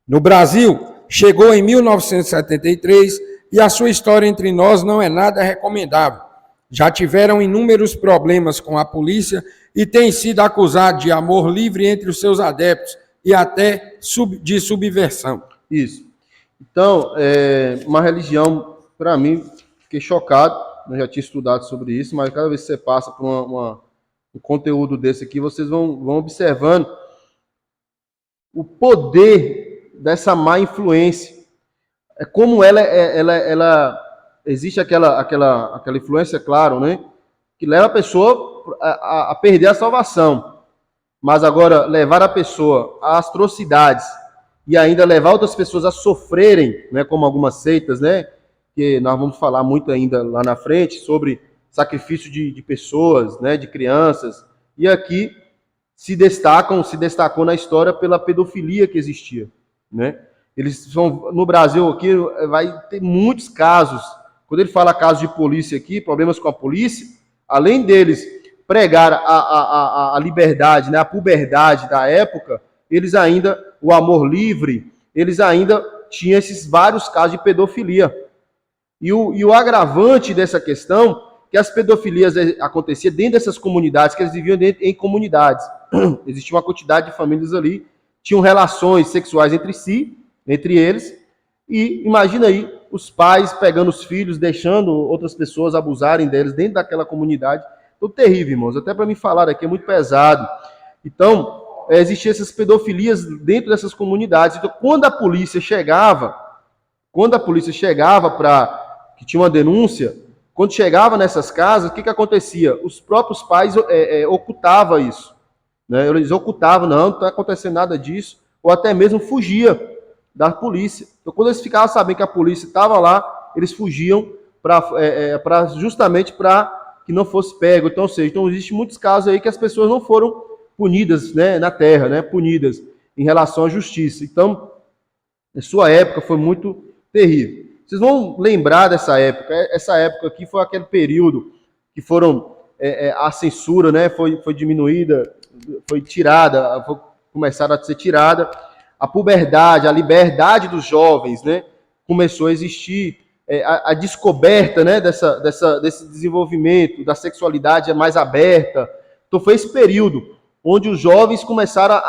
No Brasil, chegou em 1973 e a sua história entre nós não é nada recomendável. Já tiveram inúmeros problemas com a polícia e tem sido acusado de amor livre entre os seus adeptos e até de subversão. Isso. Então, uma religião, para mim, fiquei chocado, eu já tinha estudado sobre isso, mas cada vez que você passa por um conteúdo desse aqui, vocês vão observando o poder dessa má influência. É como ela existe aquela influência, claro, né, que leva a pessoa a perder a salvação. Mas agora, levar a pessoa a atrocidades e ainda levar outras pessoas a sofrerem, né, como algumas seitas, né, que nós vamos falar muito ainda lá na frente, sobre sacrifício de pessoas, né, de crianças, e aqui se destacou na história pela pedofilia que existia, né? No Brasil aqui vai ter muitos casos. Quando ele fala casos de polícia aqui, problemas com a polícia, além deles pregar a liberdade, né, a puberdade da época, eles ainda, o amor livre, eles ainda tinham esses vários casos de pedofilia. E o agravante dessa questão, que as pedofilias aconteciam dentro dessas comunidades, que eles viviam em comunidades. Existia uma quantidade de famílias ali, tinham relações sexuais entre eles, e imagina aí os pais pegando os filhos, deixando outras pessoas abusarem deles dentro daquela comunidade. Tudo terrível, irmãos. Até para me falar aqui é muito pesado. Então, existiam essas pedofilias dentro dessas comunidades. Então, quando a polícia chegava para que tinha uma denúncia, quando chegava nessas casas, o que acontecia? Os próprios pais ocultavam isso, né? Eles ocultavam, não está acontecendo nada disso, ou até mesmo fugia da polícia. Então, quando eles ficavam sabendo que a polícia estava lá, eles fugiam justamente para que não fosse pego. Então, ou seja, existem muitos casos aí que as pessoas não foram punidas, né, na terra, né, punidas em relação à justiça. Então, a sua época foi muito terrível. Vocês vão lembrar dessa época. Essa época aqui foi aquele período que a censura, né, foi diminuída, foi tirada, começaram a ser tirada. A puberdade, a liberdade dos jovens, né, começou a existir. A descoberta, né, desse desenvolvimento da sexualidade mais aberta. Então foi esse período onde os jovens começaram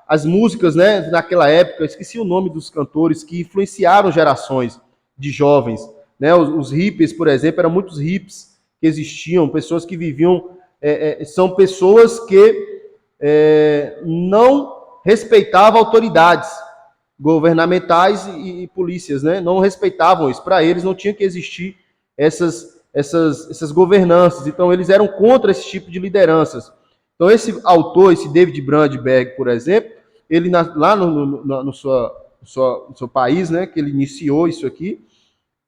as músicas, né, naquela época, eu esqueci o nome dos cantores que influenciaram gerações de jovens, né? Os hippies, por exemplo, eram muitos hippies que existiam, pessoas que viviam são pessoas que não respeitavam autoridades governamentais e polícias, né? Não respeitavam isso. Para eles não tinha que existir essas governanças. Então eles eram contra esse tipo de lideranças. Então esse autor, esse David Brandberg, por exemplo, ele lá no seu país, né, que ele iniciou isso aqui,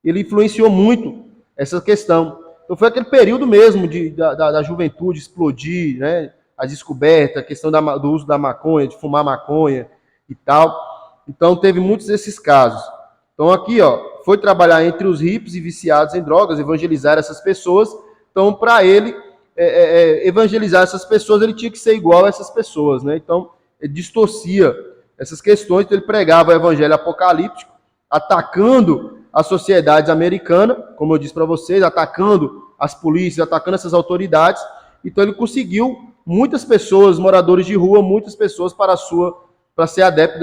ele influenciou muito essa questão. Então foi aquele período mesmo da juventude explodir, né, a descoberta, a questão do uso da maconha, de fumar maconha e tal. Então teve muitos desses casos. Então aqui, ó, foi trabalhar entre os hippies e viciados em drogas, evangelizar essas pessoas. Então para ele evangelizar essas pessoas, ele tinha que ser igual a essas pessoas, né? Então ele distorcia essas questões, então ele pregava o evangelho apocalíptico, atacando a sociedade americana, como eu disse para vocês, atacando as polícias, atacando essas autoridades. Então ele conseguiu muitas pessoas, moradores de rua, muitas pessoas para ser adepto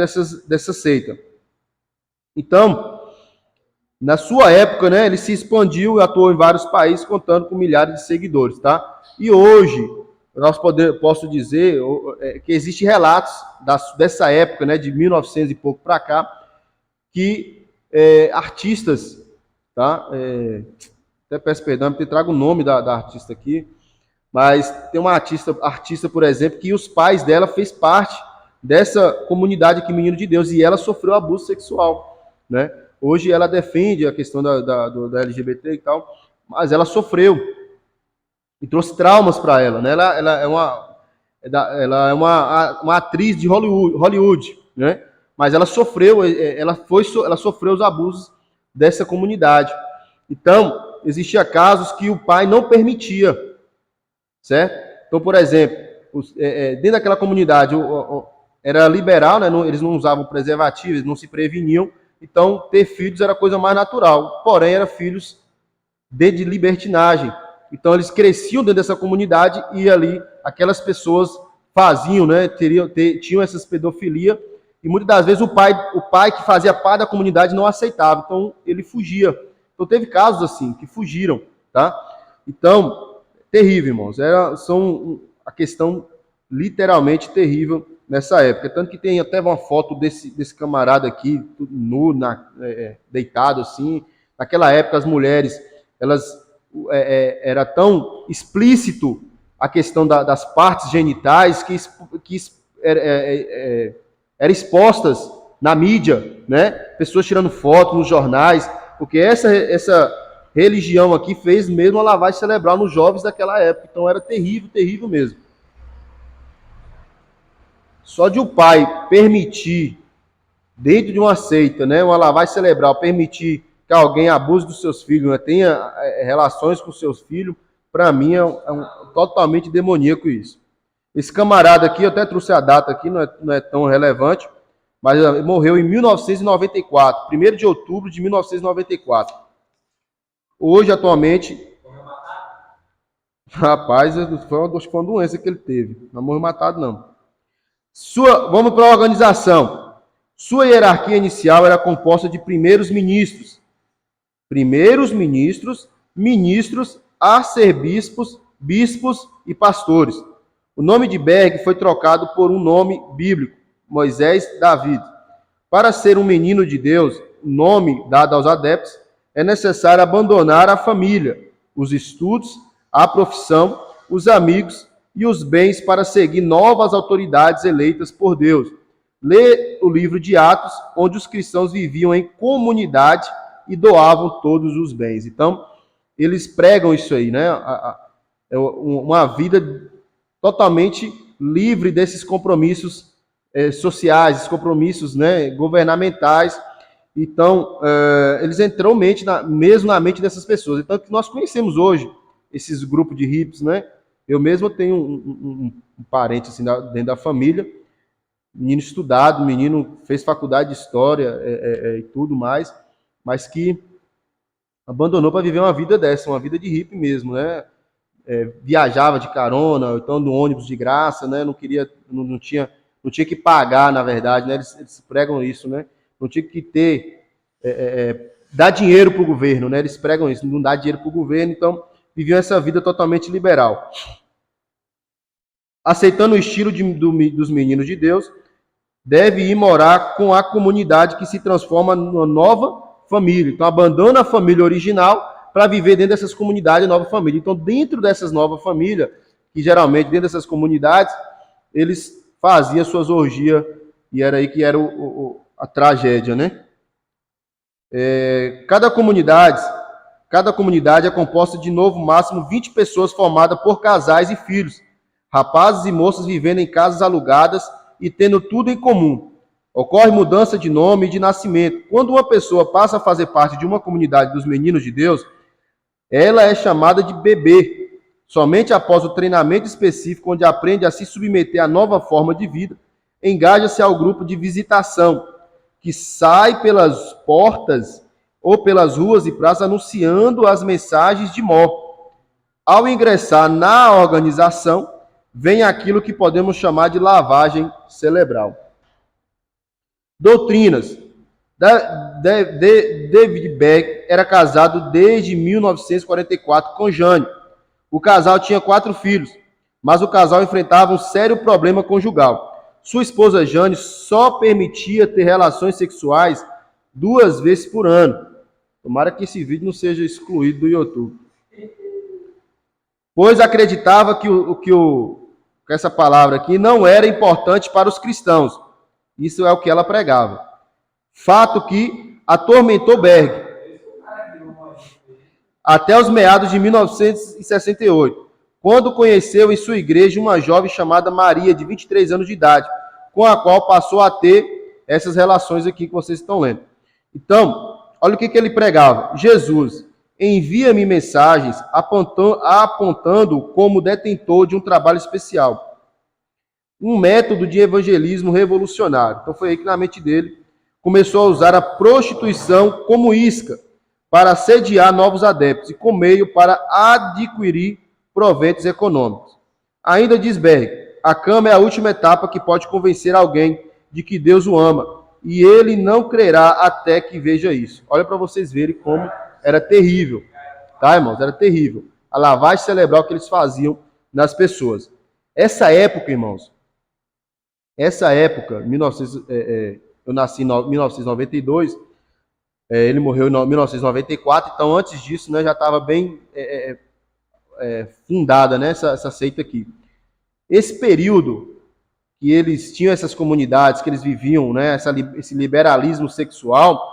dessa seita. Então, na sua época, né, ele se expandiu e atuou em vários países, contando com milhares de seguidores, tá? E hoje, posso dizer que existem relatos dessa época, né, de 1900 e pouco para cá, que artistas, tá? Até peço perdão, porque trago o nome da artista aqui, mas tem uma artista, por exemplo, que os pais dela fez parte dessa comunidade aqui, Menino de Deus, e ela sofreu abuso sexual, né? Hoje ela defende a questão da LGBT e tal, mas ela sofreu e trouxe traumas para ela, né? Ela é uma atriz de Hollywood, né? Mas ela sofreu os abusos dessa comunidade. Então, existia casos que o pai não permitia, certo? Então, por exemplo, dentro daquela comunidade era liberal, né? Eles não usavam preservativo, eles não se preveniam. Então, ter filhos era a coisa mais natural. Porém, eram filhos de libertinagem. Então, eles cresciam dentro dessa comunidade e ali aquelas pessoas faziam, né? Tinham essas pedofilia. E muitas das vezes o pai que fazia parte da comunidade não aceitava. Então, ele fugia. Então, teve casos assim, que fugiram, tá? Então, terrível, irmãos. A questão literalmente terrível nessa época. Tanto que tem até uma foto desse camarada aqui, nu, deitado assim. Naquela época, as mulheres, elas era tão explícito a questão das partes genitais que eram expostas na mídia, né? Pessoas tirando fotos nos jornais, porque essa religião aqui fez mesmo a lavagem cerebral nos jovens daquela época. Então era terrível, terrível mesmo. Só de o pai permitir, dentro de uma seita, né, uma lavagem cerebral, permitir que alguém abuse dos seus filhos, né, tenha relações com seus filhos, para mim é totalmente demoníaco isso. Esse camarada aqui, eu até trouxe a data aqui, não é tão relevante, mas ele morreu em 1994, 1º de outubro de 1994. Hoje, atualmente... Rapaz, foi uma doença que ele teve. Não morreu matado, não. Vamos para a organização. Sua hierarquia inicial era composta de primeiros ministros, ministros, arcebispos, bispos e pastores. O nome de Berg foi trocado por um nome bíblico, Moisés David. Para ser um menino de Deus, o nome dado aos adeptos, é necessário abandonar a família, os estudos, a profissão, os amigos e os bens para seguir novas autoridades eleitas por Deus. Lê o livro de Atos, onde os cristãos viviam em comunidade e doavam todos os bens. Então, eles pregam isso aí, né? Uma vida totalmente livre desses compromissos sociais, esses compromissos, né, governamentais. Então, eles entram mesmo na mente dessas pessoas. Então, que nós conhecemos hoje esses grupos de hippies, né? Eu mesmo tenho um parente assim, dentro da família, menino estudado, menino fez faculdade de história e tudo mais, mas que abandonou para viver uma vida dessa, uma vida de hippie mesmo, né? Viajava de carona, ou então no ônibus de graça, né? Não tinha que pagar, na verdade, né? Eles pregam isso, né? Não tinha que dar dinheiro para o governo, né? Eles pregam isso, não dá dinheiro para o governo, então viviam essa vida totalmente liberal. aceitando o estilo dos meninos de Deus, deve ir morar com a comunidade que se transforma numa nova família. Então, abandona a família original para viver dentro dessas comunidades, nova família. Então, dentro dessas novas famílias, que geralmente dentro dessas comunidades, eles faziam suas orgias, e era aí que era a tragédia, né? Cada comunidade é composta de no máximo 20 pessoas formadas por casais e filhos, rapazes e moças vivendo em casas alugadas e tendo tudo em comum. Ocorre mudança de nome e de nascimento. Quando uma pessoa passa a fazer parte de uma comunidade dos meninos de Deus, ela é chamada de bebê. Somente após o treinamento específico, onde aprende a se submeter à nova forma de vida, engaja-se ao grupo de visitação, que sai pelas portas ou pelas ruas e praças anunciando as mensagens de morte. Ao ingressar na organização, vem aquilo que podemos chamar de lavagem cerebral. Doutrinas. David Beck era casado desde 1944 com Jane. O casal tinha 4 filhos, mas o casal enfrentava um sério problema conjugal. Sua esposa Jane só permitia ter relações sexuais 2 vezes por ano. Tomara que esse vídeo não seja excluído do YouTube. Pois acreditava que essa palavra aqui não era importante para os cristãos. Isso é o que ela pregava. Fato que atormentou Berg até os meados de 1968, quando conheceu em sua igreja uma jovem chamada Maria, de 23 anos de idade, com a qual passou a ter essas relações aqui que vocês estão lendo. Então, olha o que ele pregava. Jesus, envia-me mensagens apontando como detentor de um trabalho especial. Um método de evangelismo revolucionário. Então foi aí que na mente dele começou a usar a prostituição como isca para sediar novos adeptos e com meio para adquirir proventos econômicos. Ainda diz Berg, a cama é a última etapa que pode convencer alguém de que Deus o ama, e ele não crerá até que veja isso. Olha para vocês verem como era terrível, tá, irmãos? Era terrível a lavagem cerebral que eles faziam nas pessoas. Essa época, irmãos, eu nasci em 1992, ele morreu em 1994, então antes disso, né, já estava bem fundada, né, essa seita aqui. Esse período que eles tinham essas comunidades, que eles viviam, né, esse liberalismo sexual,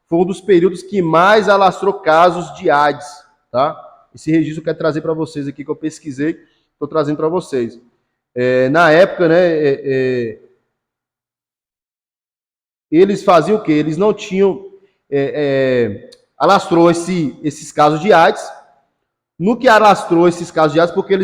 foi um dos períodos que mais alastrou casos de AIDS, tá? Esse registro eu quero trazer para vocês aqui, que eu pesquisei, estou trazendo para vocês. Na época, né, eles faziam o quê? Eles não tinham... alastrou esses casos de AIDS. No que alastrou esses casos de AIDS, porque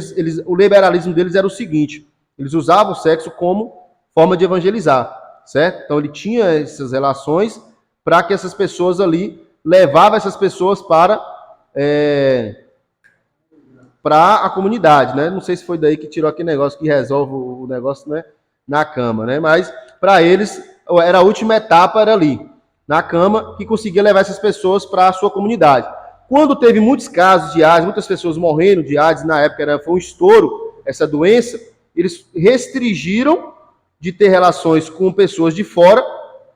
o liberalismo deles era o seguinte, eles usavam o sexo como forma de evangelizar, certo? Então ele tinha essas relações para que essas pessoas ali, levavam essas pessoas para a comunidade, né? Não sei se foi daí que tirou aquele negócio que resolve o negócio, né, na cama, né? Mas para eles, era a última etapa, era ali, na cama, que conseguia levar essas pessoas para a sua comunidade. Quando teve muitos casos de AIDS, muitas pessoas morrendo de AIDS, na época foi um estouro essa doença, eles restringiram de ter relações com pessoas de fora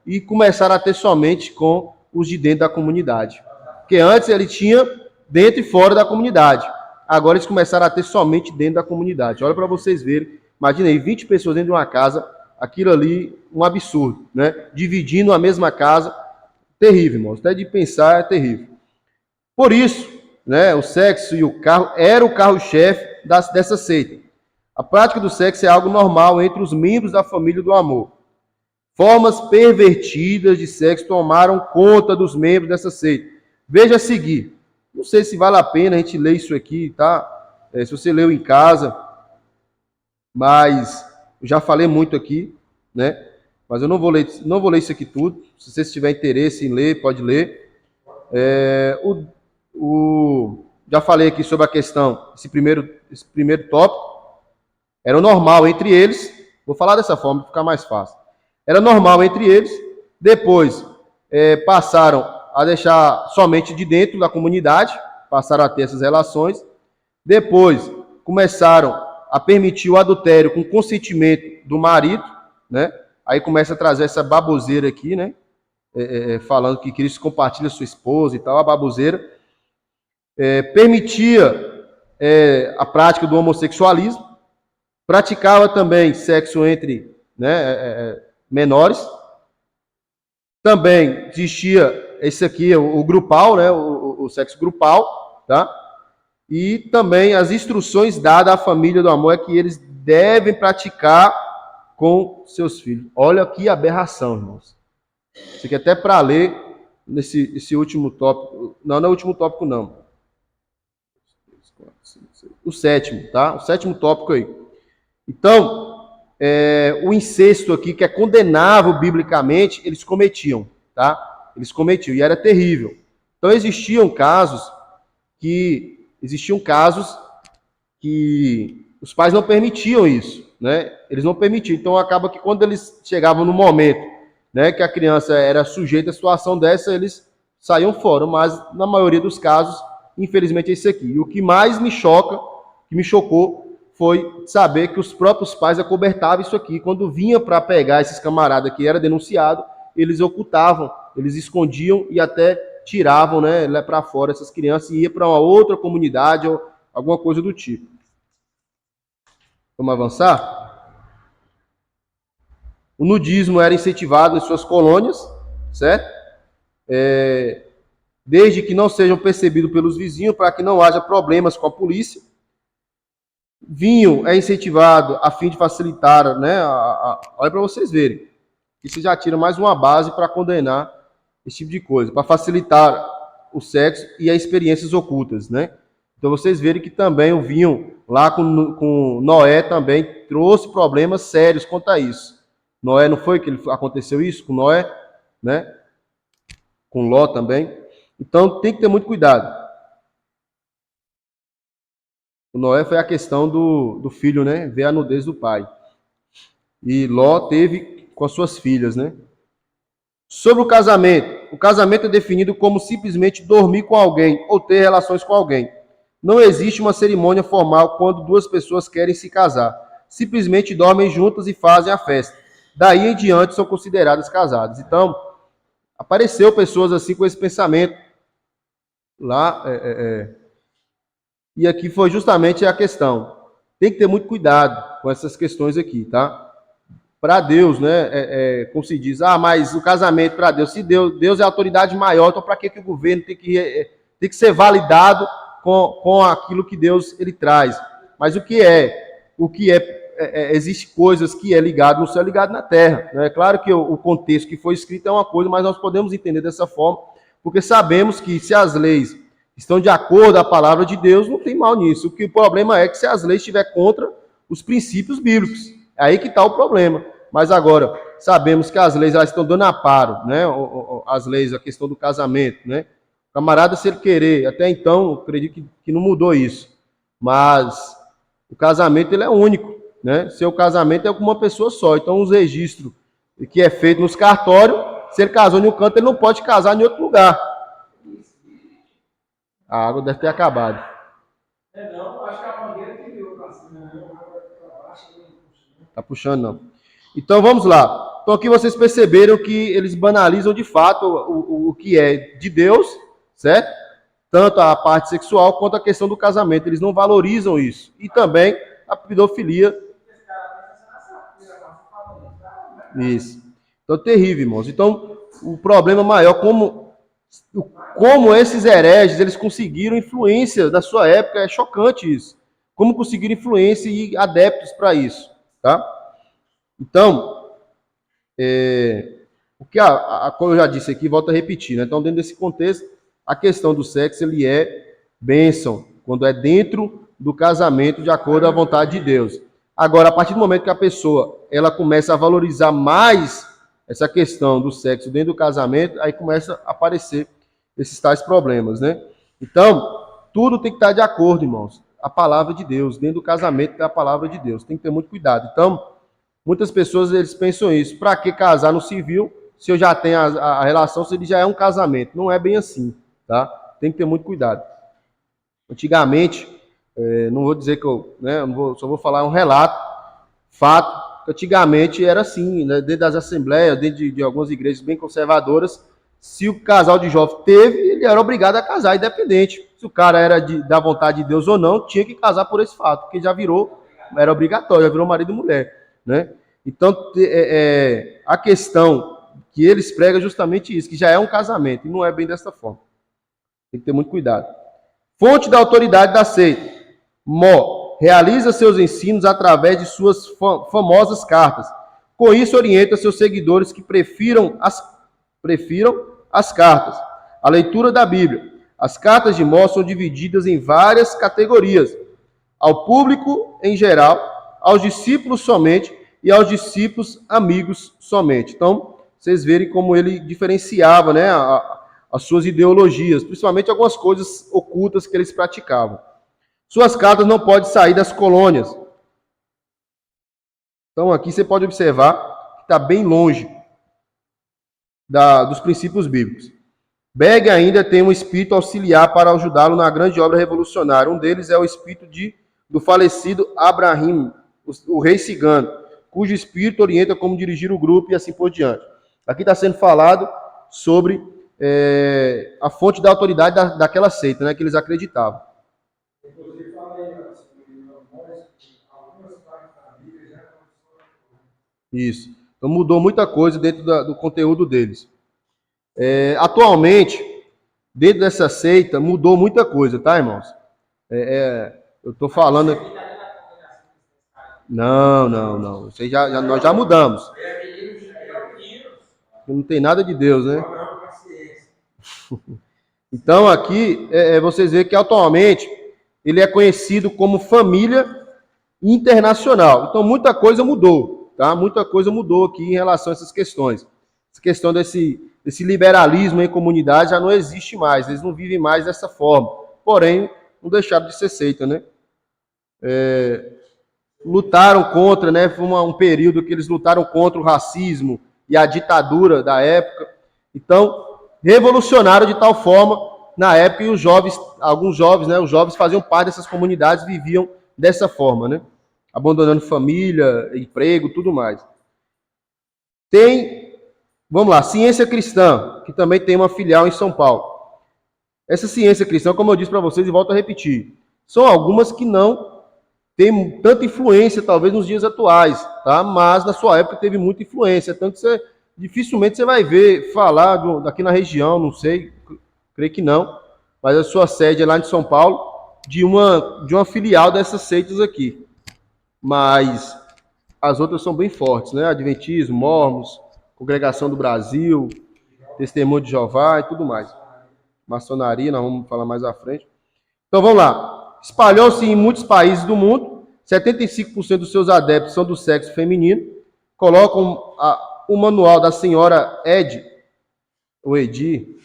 e começaram a ter somente com os de dentro da comunidade. Porque antes ele tinha dentro e fora da comunidade. Agora eles começaram a ter somente dentro da comunidade. Olha para vocês verem. Imagina aí, 20 pessoas dentro de uma casa, aquilo ali, um absurdo, né? Dividindo a mesma casa, terrível, irmãos. Até de pensar é terrível. Por isso, né, o sexo e o carro era o carro-chefe dessa seita. A prática do sexo é algo normal entre os membros da família do amor. Formas pervertidas de sexo tomaram conta dos membros dessa seita. Veja a seguir. Não sei se vale a pena a gente ler isso aqui, tá? Se você leu em casa, mas eu já falei muito aqui, né? Mas eu não vou ler isso aqui tudo. Se você tiver interesse em ler, pode ler. Já falei aqui sobre a questão, esse primeiro tópico. Era normal entre eles, vou falar dessa forma para ficar mais fácil. Era normal entre eles, depois passaram a deixar somente de dentro da comunidade, passaram a ter essas relações, depois começaram a permitir o adultério com consentimento do marido, né? Aí começa a trazer essa baboseira aqui, né? Falando que Cristo compartilha sua esposa e tal, a baboseira. Permitia a prática do homossexualismo, praticava também sexo entre, né, menores. Também existia esse aqui, o grupal, né, o sexo grupal, tá? E também as instruções dadas à família do amor é que eles devem praticar com seus filhos. Olha que aberração, irmãos. Isso aqui é até para ler esse último tópico. Não, não é o último tópico, não. O sétimo, tá? O sétimo tópico aí. Então, o incesto aqui, que é condenável biblicamente, eles cometiam, tá? Eles cometiam, e era terrível. Então, existiam casos que os pais não permitiam isso, né? Eles não permitiam. Então, acaba que quando eles chegavam no momento, né, que a criança era sujeita a situação dessa, eles saíam fora. Mas, na maioria dos casos, infelizmente, é isso aqui. E o que mais me chocou, foi saber que os próprios pais acobertavam isso aqui. Quando vinha para pegar esses camaradas que era denunciado, eles ocultavam, eles escondiam e até tiravam, né, lá para fora essas crianças e ia para uma outra comunidade ou alguma coisa do tipo. Vamos avançar? O nudismo era incentivado em suas colônias, certo? Desde que não sejam percebidos pelos vizinhos, para que não haja problemas com a polícia. Vinho é incentivado a fim de facilitar, né? Olha para vocês verem. Isso já tira mais uma base para condenar esse tipo de coisa, para facilitar o sexo e as experiências ocultas, né? Então vocês verem que também o vinho lá com Noé também trouxe problemas sérios quanto a isso. Noé, não foi que aconteceu isso com Noé, né? Com Ló também. Então tem que ter muito cuidado. O Noé foi a questão do filho, né? Ver a nudez do pai. E Ló teve com as suas filhas, né? Sobre o casamento é definido como simplesmente dormir com alguém ou ter relações com alguém. Não existe uma cerimônia formal quando duas pessoas querem se casar. Simplesmente dormem juntas e fazem a festa. Daí em diante são consideradas casadas. Então, apareceu pessoas assim com esse pensamento lá. E aqui foi justamente a questão. Tem que ter muito cuidado com essas questões aqui, tá? Para Deus, né? Como se diz, mas o casamento para Deus, se Deus é a autoridade maior, então para que o governo tem que ser validado com aquilo que Deus ele traz? Mas existe coisas que é ligado no céu, ligado na terra. Né? É claro que o contexto que foi escrito é uma coisa, mas nós podemos entender dessa forma, porque sabemos que se as leis estão de acordo com a palavra de Deus, não tem mal nisso. O problema é que se as leis estiverem contra os princípios bíblicos, é aí que está o problema. Mas agora, sabemos que as leis elas estão dando amparo, né? As leis, a questão do casamento, né? O camarada, se ele querer, até então, acredito que não mudou isso. Mas o casamento ele é único, né? Seu casamento é com uma pessoa só. Então, os registros que é feito nos cartórios, se ele casou em um canto, ele não pode casar em outro lugar. A água deve ter acabado. Não, acho que a mangueira que deu para cima. Tá puxando, não. Então, vamos lá. Então, aqui vocês perceberam que eles banalizam de fato o que é de Deus, certo? Tanto a parte sexual quanto a questão do casamento. Eles não valorizam isso. E também a pedofilia. Isso. Então, terrível, irmãos. Então, o problema maior, como esses hereges, eles conseguiram influência da sua época, é chocante isso. Como conseguiram influência e adeptos para isso, tá? Então, o que como eu já disse aqui, volto a repetir, né? Então, dentro desse contexto, a questão do sexo, ele é bênção, quando é dentro do casamento, de acordo à vontade de Deus. Agora, a partir do momento que a pessoa, ela começa a valorizar mais essa questão do sexo dentro do casamento, aí começa a aparecer esses tais problemas, né? Então, tudo tem que estar de acordo, irmãos. A palavra de Deus, dentro do casamento é a palavra de Deus. Tem que ter muito cuidado. Então, muitas pessoas eles pensam isso. Para que casar no civil se eu já tenho a relação, se ele já é um casamento? Não é bem assim, tá? Tem que ter muito cuidado. Antigamente, Não vou dizer que só vou falar um relato, fato, que antigamente era assim, né, dentro das assembleias, dentro de algumas igrejas bem conservadoras, se o casal de jovens teve, ele era obrigado a casar, independente. Se o cara era da vontade de Deus ou não, tinha que casar por esse fato, porque já virou, era obrigatório, já virou marido e mulher, né? Então, a questão que eles pregam é justamente isso, que já é um casamento, e não é bem dessa forma. Tem que ter muito cuidado. Fonte da autoridade da seita. Mó realiza seus ensinos através de suas famosas cartas. Com isso, orienta seus seguidores que prefiram as cartas. A leitura da Bíblia. As cartas de Mó são divididas em várias categorias. Ao público em geral, aos discípulos somente e aos discípulos amigos somente. Então, vocês verem como ele diferenciava, né, as suas ideologias, principalmente algumas coisas ocultas que eles praticavam. Suas cartas não podem sair das colônias. Então, aqui você pode observar que está bem longe dos princípios bíblicos. Beg ainda tem um espírito auxiliar para ajudá-lo na grande obra revolucionária. Um deles é o espírito do falecido Abraham, o rei cigano, cujo espírito orienta como dirigir o grupo e assim por diante. Aqui está sendo falado sobre a fonte da autoridade daquela seita, né, que eles acreditavam. Inclusive, falei algumas partes da Bíblia já Isso. Então mudou muita coisa dentro do conteúdo deles. Atualmente, dentro dessa seita, mudou muita coisa, tá, irmãos? Eu estou falando aqui. Não. Isso aí nós já mudamos. Não tem nada de Deus, né? Então aqui vocês veem que atualmente ele é conhecido como família internacional. Então muita coisa mudou, tá? Muita coisa mudou aqui em relação a essas questões. Essa questão desse liberalismo em comunidade já não existe mais. Eles não vivem mais dessa forma. Porém, não deixaram de ser seita, né? Lutaram contra, né? Foi um período que eles lutaram contra o racismo e a ditadura da época. Então, revolucionaram de tal forma na época, e alguns jovens, né? Os jovens faziam parte dessas comunidades, viviam dessa forma, né? Abandonando família, emprego, tudo mais. Vamos lá, Ciência Cristã, que também tem uma filial em São Paulo. Essa Ciência Cristã, como eu disse para vocês e volto a repetir, são algumas que não têm tanta influência, talvez, nos dias atuais, tá? Mas na sua época teve muita influência, tanto que dificilmente você vai ver falar daqui na região, não sei, creio que não, mas a sua sede é lá em São Paulo, de uma filial dessas seitas aqui. Mas as outras são bem fortes, né? Adventismo, Mormons, Congregação do Brasil, Testemunho de Jeová e tudo mais. Maçonaria, nós vamos falar mais à frente. Então vamos lá. Espalhou-se em muitos países do mundo, 75% dos seus adeptos são do sexo feminino, colocam o manual da senhora Edi,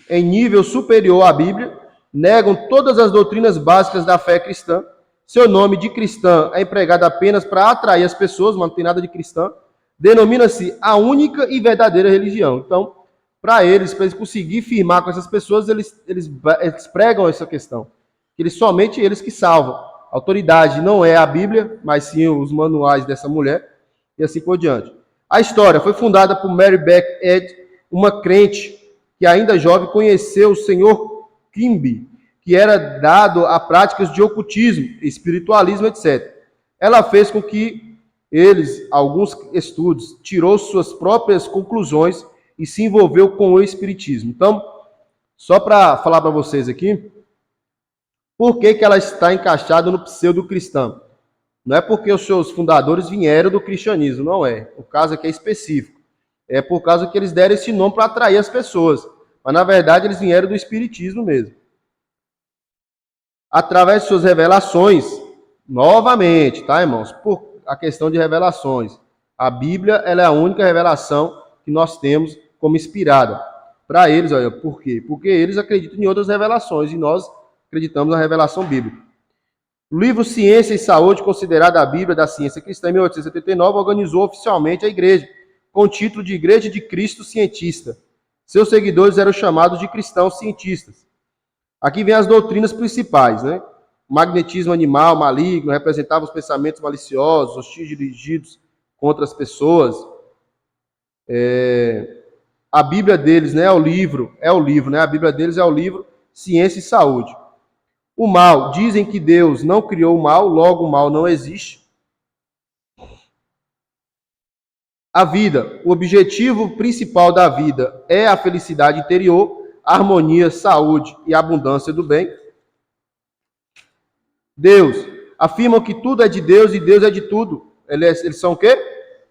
em nível superior à Bíblia, negam todas as doutrinas básicas da fé cristã. Seu nome de cristã é empregado apenas para atrair as pessoas, mas não tem nada de cristã. Denomina-se a única e verdadeira religião. Então, para eles conseguir firmar com essas pessoas, eles pregam essa questão. Somente eles que salvam. A autoridade não é a Bíblia, mas sim os manuais dessa mulher, e assim por diante. A história foi fundada por Mary Beck Ed, uma crente que ainda jovem conheceu o Sr. Quimby, que era dado a práticas de ocultismo, espiritualismo, etc. Ela fez com que alguns estudos, tirou suas próprias conclusões e se envolveu com o espiritismo. Então, só para falar para vocês aqui, por que ela está encaixada no pseudo-cristão? Não é porque os seus fundadores vieram do cristianismo, não é. O caso aqui é específico. É por causa que eles deram esse nome para atrair as pessoas. Mas, na verdade, eles vieram do espiritismo mesmo. Através de suas revelações, novamente, tá, irmãos? Por a questão de revelações. A Bíblia, ela é a única revelação que nós temos como inspirada. Para eles, olha, por quê? Porque eles acreditam em outras revelações e nós acreditamos na revelação bíblica. O livro Ciência e Saúde, considerado a Bíblia da Ciência Cristã, em 1879, organizou oficialmente a igreja, com o título de Igreja de Cristo Cientista. Seus seguidores eram chamados de cristãos cientistas. Aqui vem as doutrinas principais, né? magnetismo animal maligno, representava os pensamentos maliciosos, hostis dirigidos contra as pessoas. A Bíblia deles, né, é o livro, né? A Bíblia deles é o livro Ciência e Saúde. O mal, dizem que Deus não criou o mal, logo o mal não existe. A vida, o objetivo principal da vida é a felicidade interior, harmonia, saúde e abundância do bem. Deus, afirmam que tudo é de Deus e Deus é de tudo. Eles são o quê?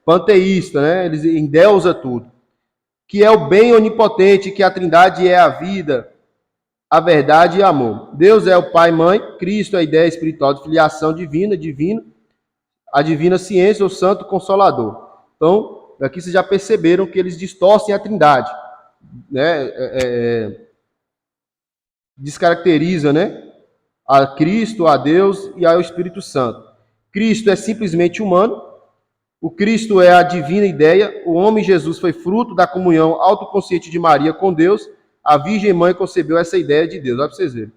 Panteístas, né? Eles endeusam tudo. Que é o bem onipotente, que a Trindade é a vida, a verdade e amor. Deus é o Pai e Mãe, Cristo é a ideia espiritual de filiação divina, a divina ciência, o Santo Consolador. Então, aqui vocês já perceberam que eles distorcem a Trindade, né? Descaracteriza, né? A Cristo, a Deus e ao Espírito Santo. Cristo é simplesmente humano. O Cristo é a divina ideia. O homem Jesus foi fruto da comunhão autoconsciente de Maria com Deus. A Virgem Mãe concebeu essa ideia de Deus. Olha para vocês verem.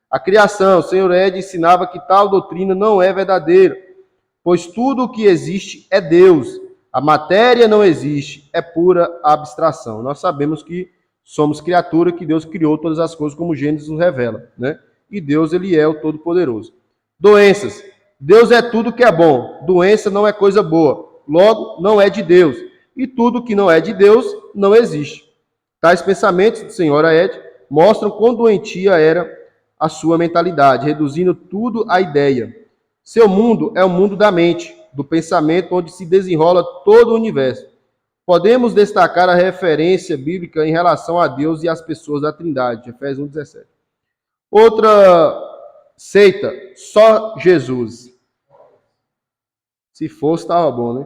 A criação, o Senhor Ed ensinava que tal doutrina não é verdadeira, pois tudo o que existe é Deus. A matéria não existe, é pura abstração. Nós sabemos que somos criatura, que Deus criou todas as coisas, como Gênesis nos revela, né? E Deus, ele é o Todo-Poderoso. Doenças. Deus é tudo que é bom. Doença não é coisa boa. Logo, não é de Deus. E tudo que não é de Deus não existe. Tais pensamentos de senhora Ed mostram quão doentia era a sua mentalidade, reduzindo tudo à ideia. Seu mundo é o mundo da mente, do pensamento, onde se desenrola todo o universo. Podemos destacar a referência bíblica em relação a Deus e às pessoas da Trindade, Efésios 1:17. Outra seita, só Jesus. Se fosse, estava bom, né?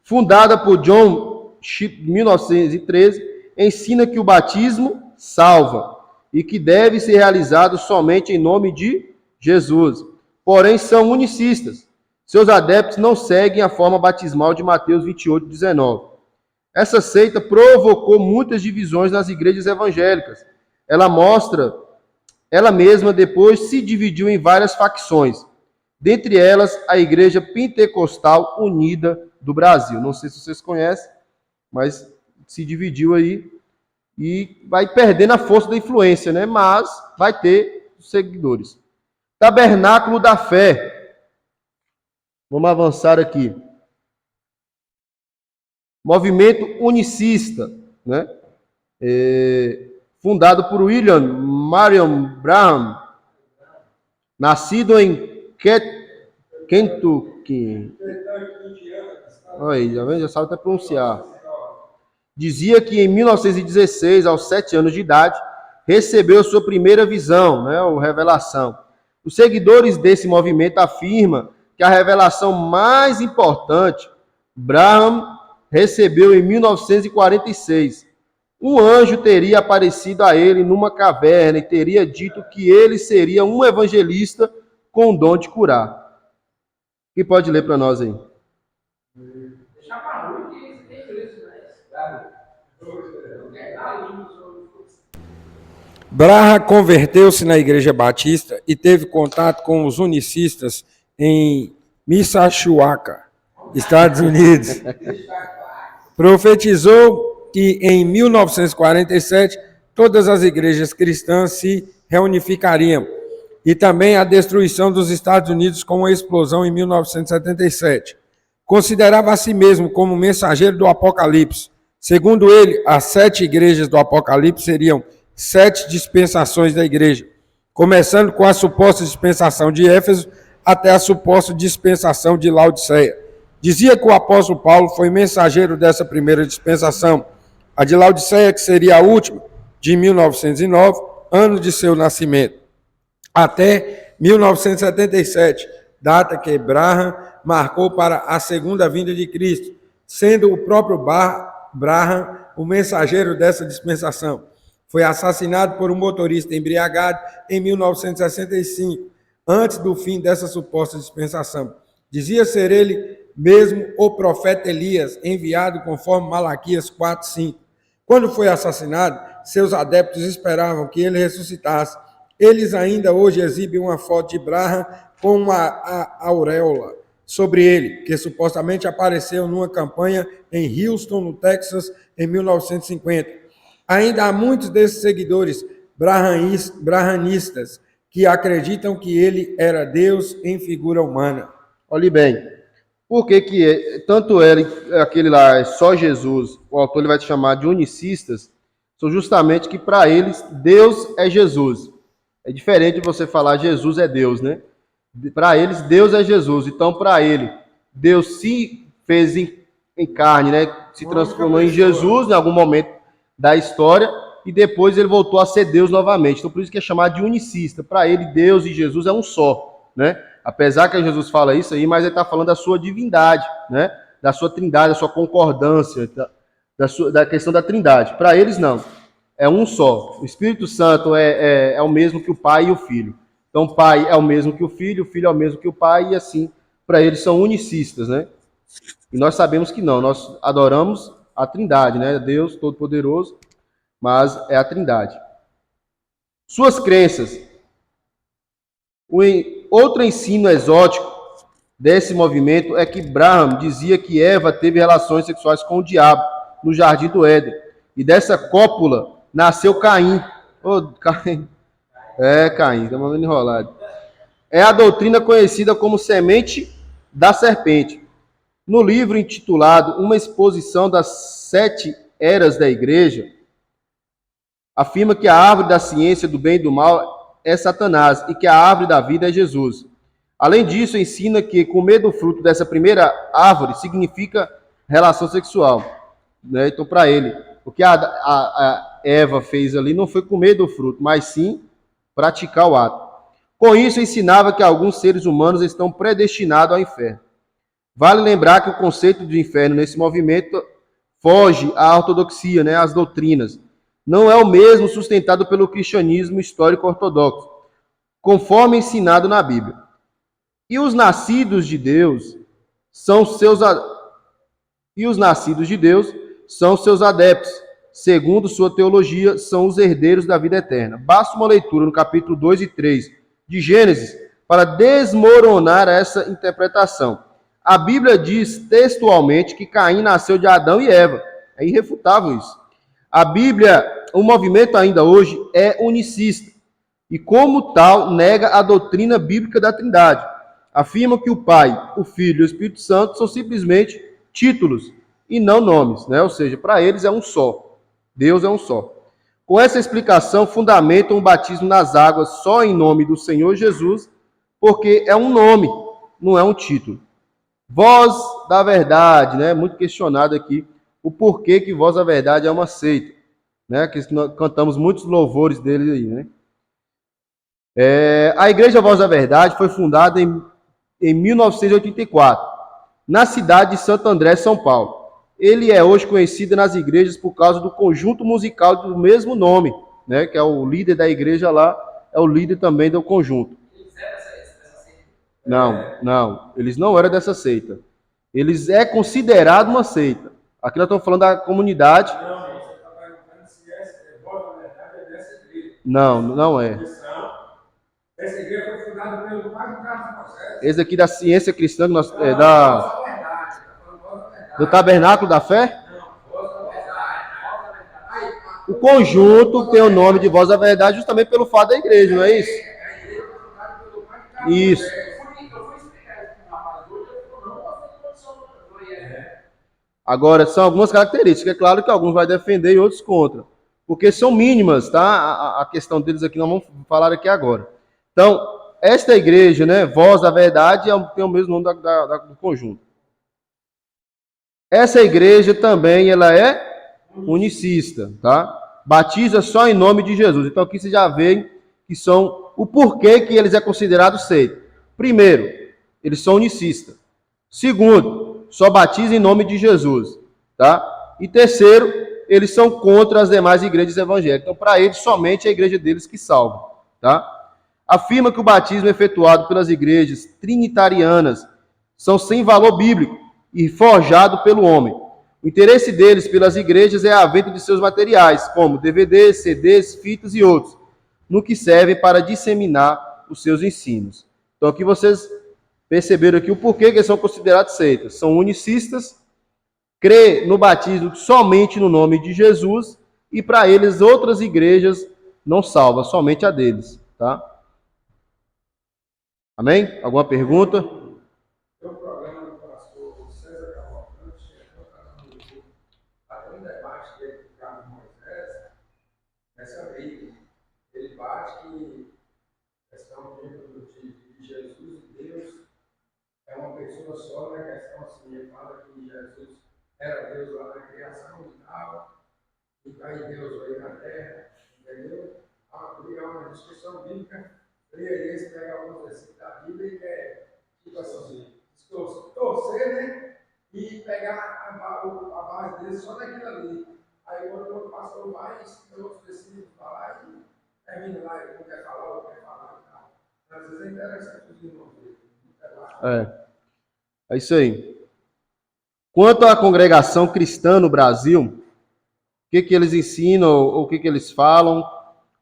Fundada por John Chip, 1913, ensina que o batismo salva e que deve ser realizado somente em nome de Jesus. Porém, são unicistas. Seus adeptos não seguem a forma batismal de Mateus 28:19. Essa seita provocou muitas divisões nas igrejas evangélicas. Ela mesma depois se dividiu em várias facções, dentre elas a Igreja Pentecostal Unida do Brasil. Não sei se vocês conhecem, mas se dividiu aí e vai perdendo a força da influência, né? Mas vai ter seguidores. Tabernáculo da Fé. Vamos avançar aqui. Movimento unicista, né? Fundado por William Marion Branham, nascido em Kentucky. Olha, já sabe até pronunciar. Dizia que em 1916, aos 7 anos de idade, recebeu sua primeira visão, né, ou revelação. Os seguidores desse movimento afirmam que a revelação mais importante, Branham recebeu em 1946. Um anjo teria aparecido a ele numa caverna e teria dito que ele seria um evangelista com o dom de curar. Quem pode ler para nós aí? Deixar para rua que tem preço, né? Braha converteu-se na Igreja Batista e teve contato com os unicistas em Mississauga, Estados Unidos. Profetizou que em 1947 todas as igrejas cristãs se reunificariam e também a destruição dos Estados Unidos com a explosão em 1977. Considerava a si mesmo como mensageiro do Apocalipse. Segundo ele, as 7 igrejas do Apocalipse seriam 7 dispensações da igreja, começando com a suposta dispensação de Éfeso até a suposta dispensação de Laodiceia. Dizia que o apóstolo Paulo foi mensageiro dessa primeira dispensação, a de Laodiceia, que seria a última, de 1909, ano de seu nascimento, até 1977, data que Branham marcou para a segunda vinda de Cristo, sendo o próprio Branham o mensageiro dessa dispensação. Foi assassinado por um motorista embriagado em 1965, antes do fim dessa suposta dispensação. Dizia ser ele mesmo o profeta Elias, enviado conforme Malaquias 4:5. Quando foi assassinado, seus adeptos esperavam que ele ressuscitasse Eles ainda hoje exibem uma foto de Braham com uma auréola sobre ele, que supostamente apareceu numa campanha em Houston, no Texas, em 1950. Ainda há muitos desses seguidores brahmanistas que acreditam que ele era Deus em figura humana. Olhe bem, por que tanto ele, aquele lá, é só Jesus, o autor ele vai te chamar de unicistas, são justamente que para eles Deus é Jesus. É diferente de você falar Jesus é Deus, né? Para eles Deus é Jesus. Então, para ele, Deus se fez em carne, né? Se transformou em Jesus em algum momento da história e depois ele voltou a ser Deus novamente. Então, por isso que é chamado de unicista. Para ele, Deus e Jesus é um só, né? Apesar que Jesus fala isso aí, mas ele está falando da sua divindade, né? Da sua trindade, da sua concordância, da questão da trindade. Para eles, não. É um só. O Espírito Santo é o mesmo que o Pai e o Filho. Então, o Pai é o mesmo que o Filho é o mesmo que o Pai, e assim, para eles são unicistas, né? E nós sabemos que não, nós adoramos a Trindade, né? Deus Todo-Poderoso, mas é a Trindade. Suas crenças. Outro ensino exótico desse movimento é que Braham dizia que Eva teve relações sexuais com o diabo no jardim do Éden. E dessa cópula nasceu Caim. Caim. Caim, estamos vendo enrolado. É a doutrina conhecida como semente da serpente. No livro intitulado Uma Exposição das 7 Eras da Igreja, afirma que a árvore da ciência do bem e do mal é Satanás e que a árvore da vida é Jesus. Além disso, ensina que comer do fruto dessa primeira árvore significa relação sexual, né? Então, para ele, o que a Eva fez ali não foi comer do fruto, mas sim praticar o ato. Com isso, ensinava que alguns seres humanos estão predestinados ao inferno. Vale lembrar que o conceito de inferno nesse movimento foge à ortodoxia, né, às doutrinas. Não é o mesmo sustentado pelo cristianismo histórico ortodoxo, conforme ensinado na Bíblia. E os nascidos de Deus são seus adeptos. Segundo sua teologia, são os herdeiros da vida eterna. Basta uma leitura no capítulo 2 e 3 de Gênesis para desmoronar essa interpretação. A Bíblia diz textualmente que Caim nasceu de Adão e Eva. É irrefutável isso. A Bíblia, o movimento ainda hoje, é unicista. E como tal, nega a doutrina bíblica da Trindade. Afirma que o Pai, o Filho e o Espírito Santo são simplesmente títulos e não nomes, né? Ou seja, para eles é um só. Deus é um só. Com essa explicação, fundamentam o batismo nas águas só em nome do Senhor Jesus, porque é um nome, não é um título. Voz da Verdade, né? Muito questionado aqui o porquê que Voz da Verdade é uma seita, né? Que nós cantamos muitos louvores dele aí, né? A Igreja Voz da Verdade foi fundada em 1984, na cidade de Santo André, São Paulo. Ele é hoje conhecido nas igrejas por causa do conjunto musical do mesmo nome, né? Que é o líder da igreja lá, é o líder também do conjunto. Eles eram dessa seita? Não, eles não eram dessa seita. Eles é considerado uma seita. Aqui nós estamos falando da comunidade. Não, você está perguntando se Voz da Verdade é dessa igreja. Não é. Essa igreja foi fundada pelo Padre Carlos Processo. Esse aqui da ciência cristã, Voz da Verdade, está falando Voz da Verdade. do Tabernáculo da Fé. Voz da Verdade. O conjunto tem o nome de Voz da Verdade justamente pelo fato da igreja, não é isso? A igreja foi fundada pelo Padre Carlos Isso. Processo. Eu fui explicar isso para o rapaz hoje, ele falou, não, mas foi condição do Agora, são algumas características. É claro que alguns vai defender e outros contra. Porque são mínimas, tá? A questão deles aqui, nós vamos falar aqui agora. Então, esta igreja, né, Voz da Verdade, tem o mesmo nome do conjunto. Essa igreja também, ela é unicista, tá? Batiza só em nome de Jesus. Então, aqui você já vê que são o porquê que eles é considerado seita. Primeiro, eles são unicistas. Segundo, só batiza em nome de Jesus, tá? E terceiro, eles são contra as demais igrejas evangélicas. Então, para eles, somente é a igreja deles que salva, tá? Afirma que o batismo efetuado pelas igrejas trinitarianas são sem valor bíblico e forjado pelo homem. O interesse deles pelas igrejas é a venda de seus materiais, como DVDs, CDs, fitas e outros. no que serve para disseminar os seus ensinos. Então aqui vocês perceberam aqui o porquê que eles são considerados seitas. São unicistas, crê no batismo somente no nome de Jesus, e para eles outras igrejas não salvam, somente a deles, tá? Amém? Alguma pergunta? Tem um programa do pastor César Cavalcante, que é colocado no YouTube, até um debate dele com o Carlos Moisés, nessa briga. Ele bate que a questão de Jesus e Deus é uma pessoa só, na questão assim, ele fala que Jesus era Deus lá na criação e tal, e cai Deus aí na terra, entendeu? Há uma discussão bíblica, e aí eles pegam alguns versículos da Bíblia e quer, tipo assim, torcer, né? E pegar a base dele só naquilo ali. Aí quando o pastor vai, ensina outros versículos para lá e termina lá, ele não quer falar, ou quer falar e tal. Às vezes é interessante os irmãos dele. É isso aí. Quanto à congregação cristã no Brasil, o que eles ensinam, ou o que eles falam,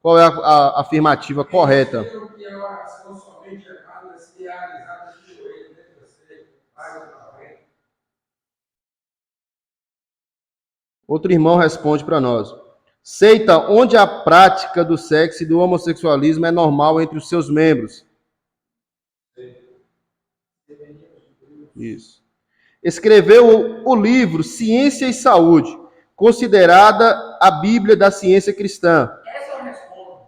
qual é a afirmativa correta? Mesmo que a oração somente errada se realizada de joelho, né? Você faz a frente. Outro irmão responde para nós. Seita onde a prática do sexo e do homossexualismo é normal entre os seus membros. Isso. Escreveu o livro Ciência e Saúde, considerada a Bíblia da ciência cristã. Essa eu respondo.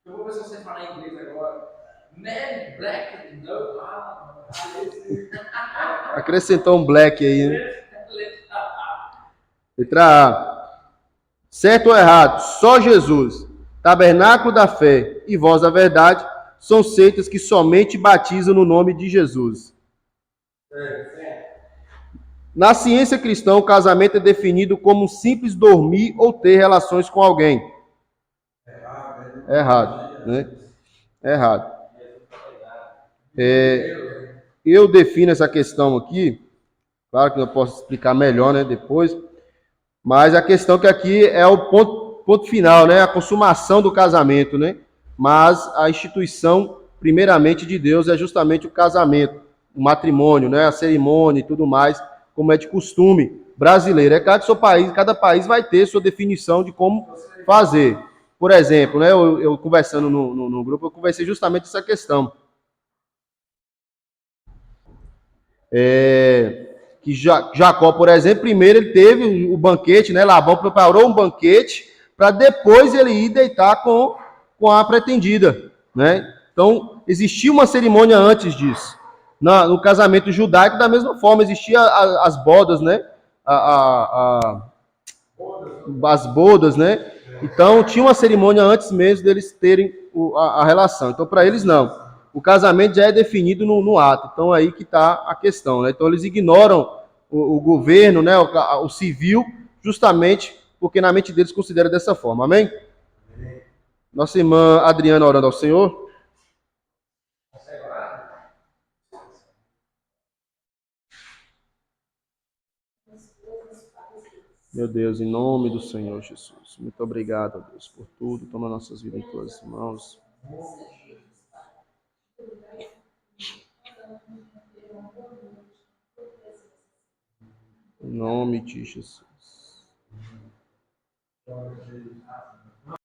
Eu vou ver se você falar em inglês agora. Man, black, no, Acrescentou um black aí, né? Letra A. Certo ou errado? Só Jesus, Tabernáculo da Fé e Voz da Verdade são seitas que somente batizam no nome de Jesus. Na ciência cristã, o casamento é definido como um simples dormir ou ter relações com alguém. Errado, né? Errado. Eu defino essa questão aqui, claro que eu posso explicar melhor, né, depois, mas a questão que aqui é o ponto final, né, a consumação do casamento, né? Mas a instituição, primeiramente de Deus, é justamente o casamento, o matrimônio, né, a cerimônia e tudo mais, como é de costume brasileiro. É claro que cada país vai ter sua definição de como fazer. Por exemplo, né, eu conversando no grupo, eu conversei justamente essa questão. Que Jacó, por exemplo, primeiro ele teve o banquete, né? Labão preparou um banquete para depois ele ir deitar com a pretendida, né? Então, existia uma cerimônia antes disso. No casamento judaico, da mesma forma, existia as bodas, né? As bodas, né? Então, tinha uma cerimônia antes mesmo deles terem a relação. Então, para eles, não. O casamento já é definido no ato. Então, aí que está a questão, né? Então, eles ignoram o governo, né? O civil, justamente porque na mente deles considera dessa forma. Amém? Nossa irmã Adriana orando ao Senhor. Meu Deus, em nome do Senhor Jesus. Muito obrigado, Deus, por tudo. Toma nossas vidas em tuas mãos. Em nome de Jesus.